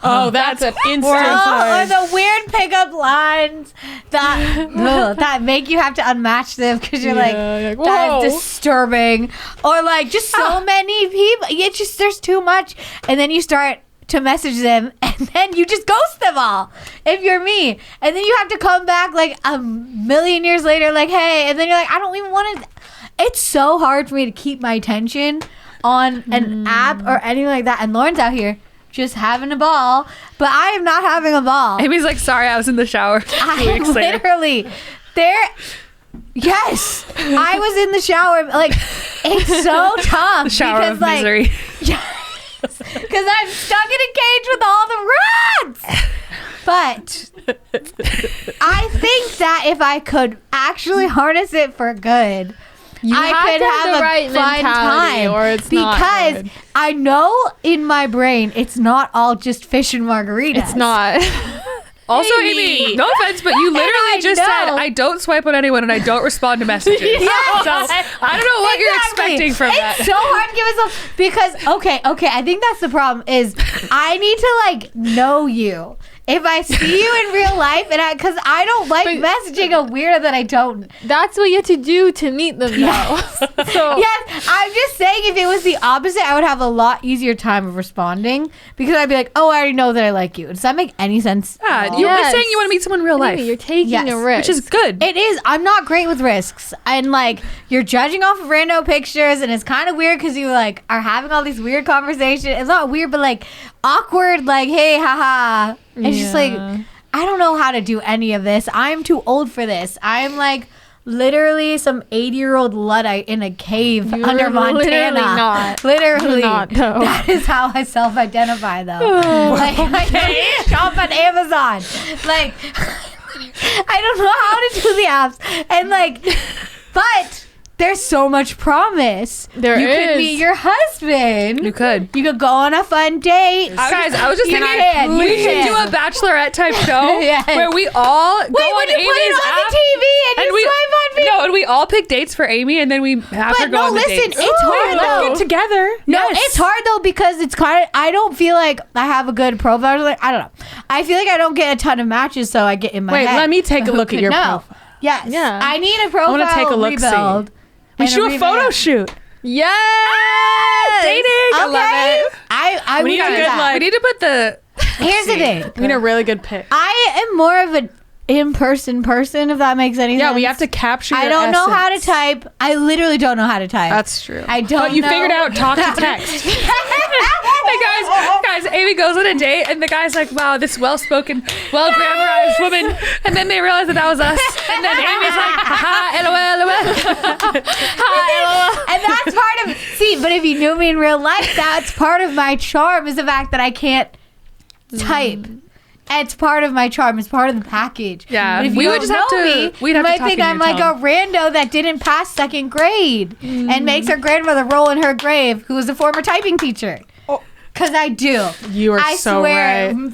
S1: Oh, that's an instant
S2: Or
S1: flag.
S2: the weird pickup lines that make you have to unmatch them because you're like,
S3: like,
S2: that
S3: whoa.
S2: is disturbing. Or like just so many people. It's just, there's too much. And then you start to message them and then you just ghost them all if you're me. And then you have to come back like a million years later like, hey, and then you're like, I don't even want to. It's so hard for me to keep my attention on an app or anything like that. And Lauren's out here just having a ball, but I am not having a ball.
S4: Amy's like, sorry, I was in the shower. 2
S2: I
S4: weeks later.
S2: literally there. Yes, I was in the shower. Like, it's so tough.
S4: The shower
S2: because,
S4: of
S2: like,
S4: misery.
S2: Yes, because because I'm stuck in a cage with all the rats. But I think that if I could actually harness it for good, I could have
S3: the right
S2: a fun
S3: mentality,
S2: time.
S3: or it's not
S2: because
S3: good.
S2: I know in my brain it's not all just fish and margaritas.
S3: It's not.
S4: Also, Amy, no offense, but you literally just said, I don't swipe on anyone and I don't respond to messages.
S2: Yes.
S4: So, I don't know what you're expecting from that.
S2: It's so hard to give myself because okay, I think that's the problem is I need to like know you. If I see you in real life, and because I don't like messaging a weirdo that I don't.
S3: That's what you have to do to meet them, though. So
S2: Yes, I'm just saying if it was the opposite, I would have a lot easier time of responding because I'd be like, oh, I already know that I like you. Does that make any sense?
S4: Yeah, you're
S3: Yes.
S4: saying you want to meet someone in real life,
S3: you're taking
S2: Yes.
S3: a risk,
S4: which is good.
S2: It is. I'm not great with risks. And like, you're judging off of random pictures, and it's kind of weird because you like are having all these weird conversations. It's not weird, but like awkward, like, hey, haha. It's just like, I don't know how to do any of this. I'm too old for this. I'm like literally some 80-year-old Luddite in a cave
S3: You're
S2: under Montana.
S3: literally not.
S2: Literally.
S3: You're not, though.
S2: That is how I self-identify, though. Like, I shop on Amazon. Like, I don't know how to do the apps. And like, but there's so much promise.
S3: There
S2: you could
S3: is.
S2: meet your husband.
S4: You could.
S2: You could go on a fun date.
S4: Guys, I was just
S2: You
S4: thinking
S2: can.
S4: we
S2: You
S4: should
S2: can.
S4: do a bachelorette type show
S2: Yes.
S4: where we all go
S2: Wait, when
S4: on
S2: you put
S4: Amy's
S2: it on
S4: app
S2: the TV and you swipe on people.
S4: No, and we all pick dates for Amy, and then we have her
S2: But
S4: go
S2: no,
S4: on the
S2: listen,
S4: dates.
S2: it's hard
S1: Let's
S2: though.
S1: get together.
S2: No,
S1: Yes.
S2: it's hard though because it's kind of. I don't feel like I have a good profile. Like, I don't know. I feel like I don't get a ton of matches, so I get in my
S1: Wait,
S2: head.
S1: let me take a
S2: Who
S1: look at
S2: could
S1: your
S2: know?
S1: profile.
S2: Yes.
S3: Yeah.
S2: I need a profile.
S1: wanna take a look-see.
S2: rebuild.
S1: We
S2: and
S1: should do a photo
S2: revamped.
S1: shoot.
S3: Yes.
S4: Dating. I love
S2: Okay.
S4: it.
S2: I
S1: We
S2: would
S1: need a
S2: do
S1: good,
S2: that.
S1: like-
S4: We need to put the.
S2: Here's the thing.
S1: We need a really good pic.
S2: I am more of an in-person person, if that makes any sense.
S1: Yeah, we have to capture your
S2: I don't know how to
S1: essence.
S2: type. I literally don't know how to type.
S1: That's true.
S2: I don't
S1: But you
S2: know.
S1: figured out talk to text.
S4: Hey guys, Amy goes on a date, and the guy's like, "Wow, this well-spoken, well-grammarized woman," and then they realize that was us, and then Amy's like, "Ha, lol, lol."
S2: And that's part of but if you knew me in real life, that's part of my charm is the fact that I can't type. It's part of my charm. It's part of the package.
S4: Yeah,
S2: But if
S4: we
S2: you
S4: would
S2: don't
S4: just have
S2: know
S4: to-
S2: me,
S4: we'd
S2: you
S4: have to
S2: might
S4: talk
S2: think
S4: in
S2: I'm
S4: your
S2: like
S4: tone.
S2: a rando that didn't pass second grade and makes her grandmother roll in her grave, who was a former typing teacher. Because I do.
S1: You are
S2: I
S1: so
S2: swear.
S1: right.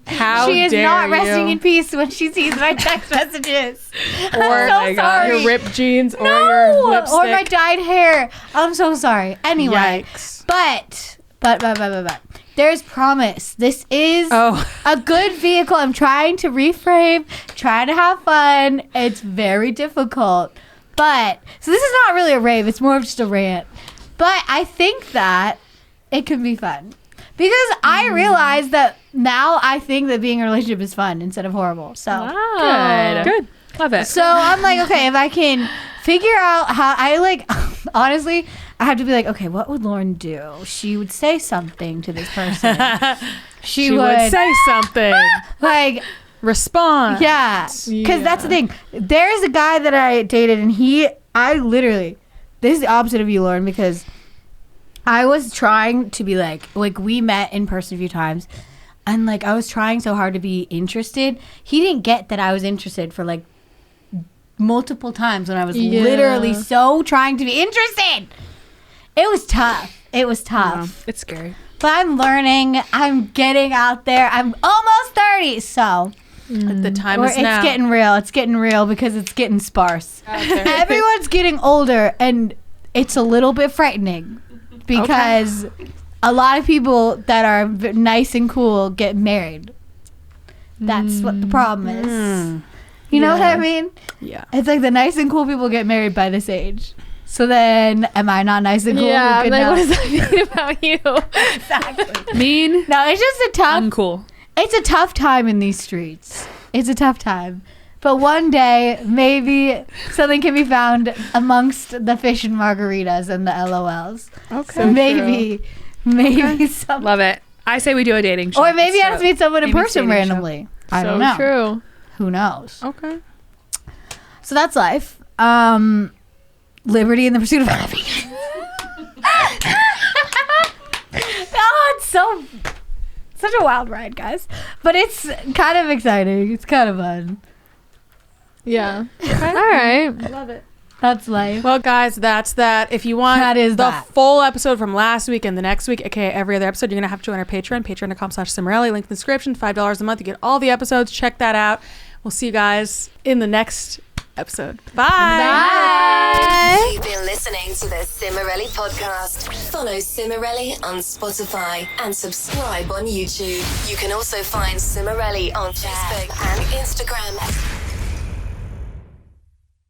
S1: How
S2: She is
S1: dare
S2: not
S1: you.
S2: resting in peace when she sees my text messages.
S1: Or
S2: I'm so sorry.
S1: your ripped jeans or
S2: No,
S1: your lipstick.
S2: or my dyed hair. I'm so sorry. Anyway,
S1: Yikes.
S2: but there's promise. This is
S1: Oh.
S2: a good vehicle. I'm trying to reframe, trying to have fun. It's very difficult, but so this is not really a rave. It's more of just a rant. But I think that it can be fun because I realize that now I think that being in a relationship is fun instead of horrible. So.
S3: Wow.
S1: Good.
S4: Love it.
S2: So I'm like, okay, if I can figure out how I like, honestly, I have to be like, okay, what would Lauren do? She would say something to this person.
S1: She would say something.
S2: like,
S1: Respond.
S2: yeah, because that's the thing. There's a guy that I dated, and I literally, this is the opposite of you, Lauren, because I was trying to be like we met in person a few times. And like, I was trying so hard to be interested. He didn't get that I was interested for like multiple times when I was literally so trying to be interested. It was tough. It was tough.
S4: It's scary.
S2: But I'm learning. I'm getting out there. I'm almost 30. So
S1: The time
S2: or
S1: is
S2: it's
S1: now.
S2: getting real. It's getting real because it's getting sparse. Everyone's getting older, and it's a little bit frightening because a lot of people that are nice and cool get married. That's what the problem is. You know what I mean?
S1: Yeah.
S2: It's like the nice and cool people get married by this age. So then, am I not nice and cool?
S3: Yeah,
S2: Good
S3: like,
S2: enough?
S3: what does that mean about you?
S2: Exactly.
S4: Mean.
S2: No, it's just a tough.
S4: Uncool.
S2: It's a tough time in these streets. It's a tough time. But one day, maybe something can be found amongst the fish and margaritas and the LOLs.
S1: Okay.
S2: So maybe some.
S4: Love it. I say we do a dating show.
S2: Or maybe I just meet someone in
S4: Amy's
S2: person
S4: dating show.
S2: randomly. I
S3: So
S2: don't know.
S3: true.
S2: Who knows?
S1: Okay.
S2: So that's life. Liberty in the pursuit of happiness. Oh, it's so such a wild ride, guys. But it's kind of exciting. It's kind of fun.
S3: Yeah. All right.
S1: I love it.
S2: That's life.
S1: Well, guys, that's that. If you want full episode from last week and the next week, aka every other episode, you're going to have to join our Patreon, patreon.com/Cimorelli. Link in the description, $5 a month. You get all the episodes. Check that out. We'll see you guys in the next episode. Bye.
S5: You've been listening to the Cimorelli podcast. Follow Cimorelli on Spotify and subscribe on YouTube. You can also find Cimorelli on Facebook and Instagram.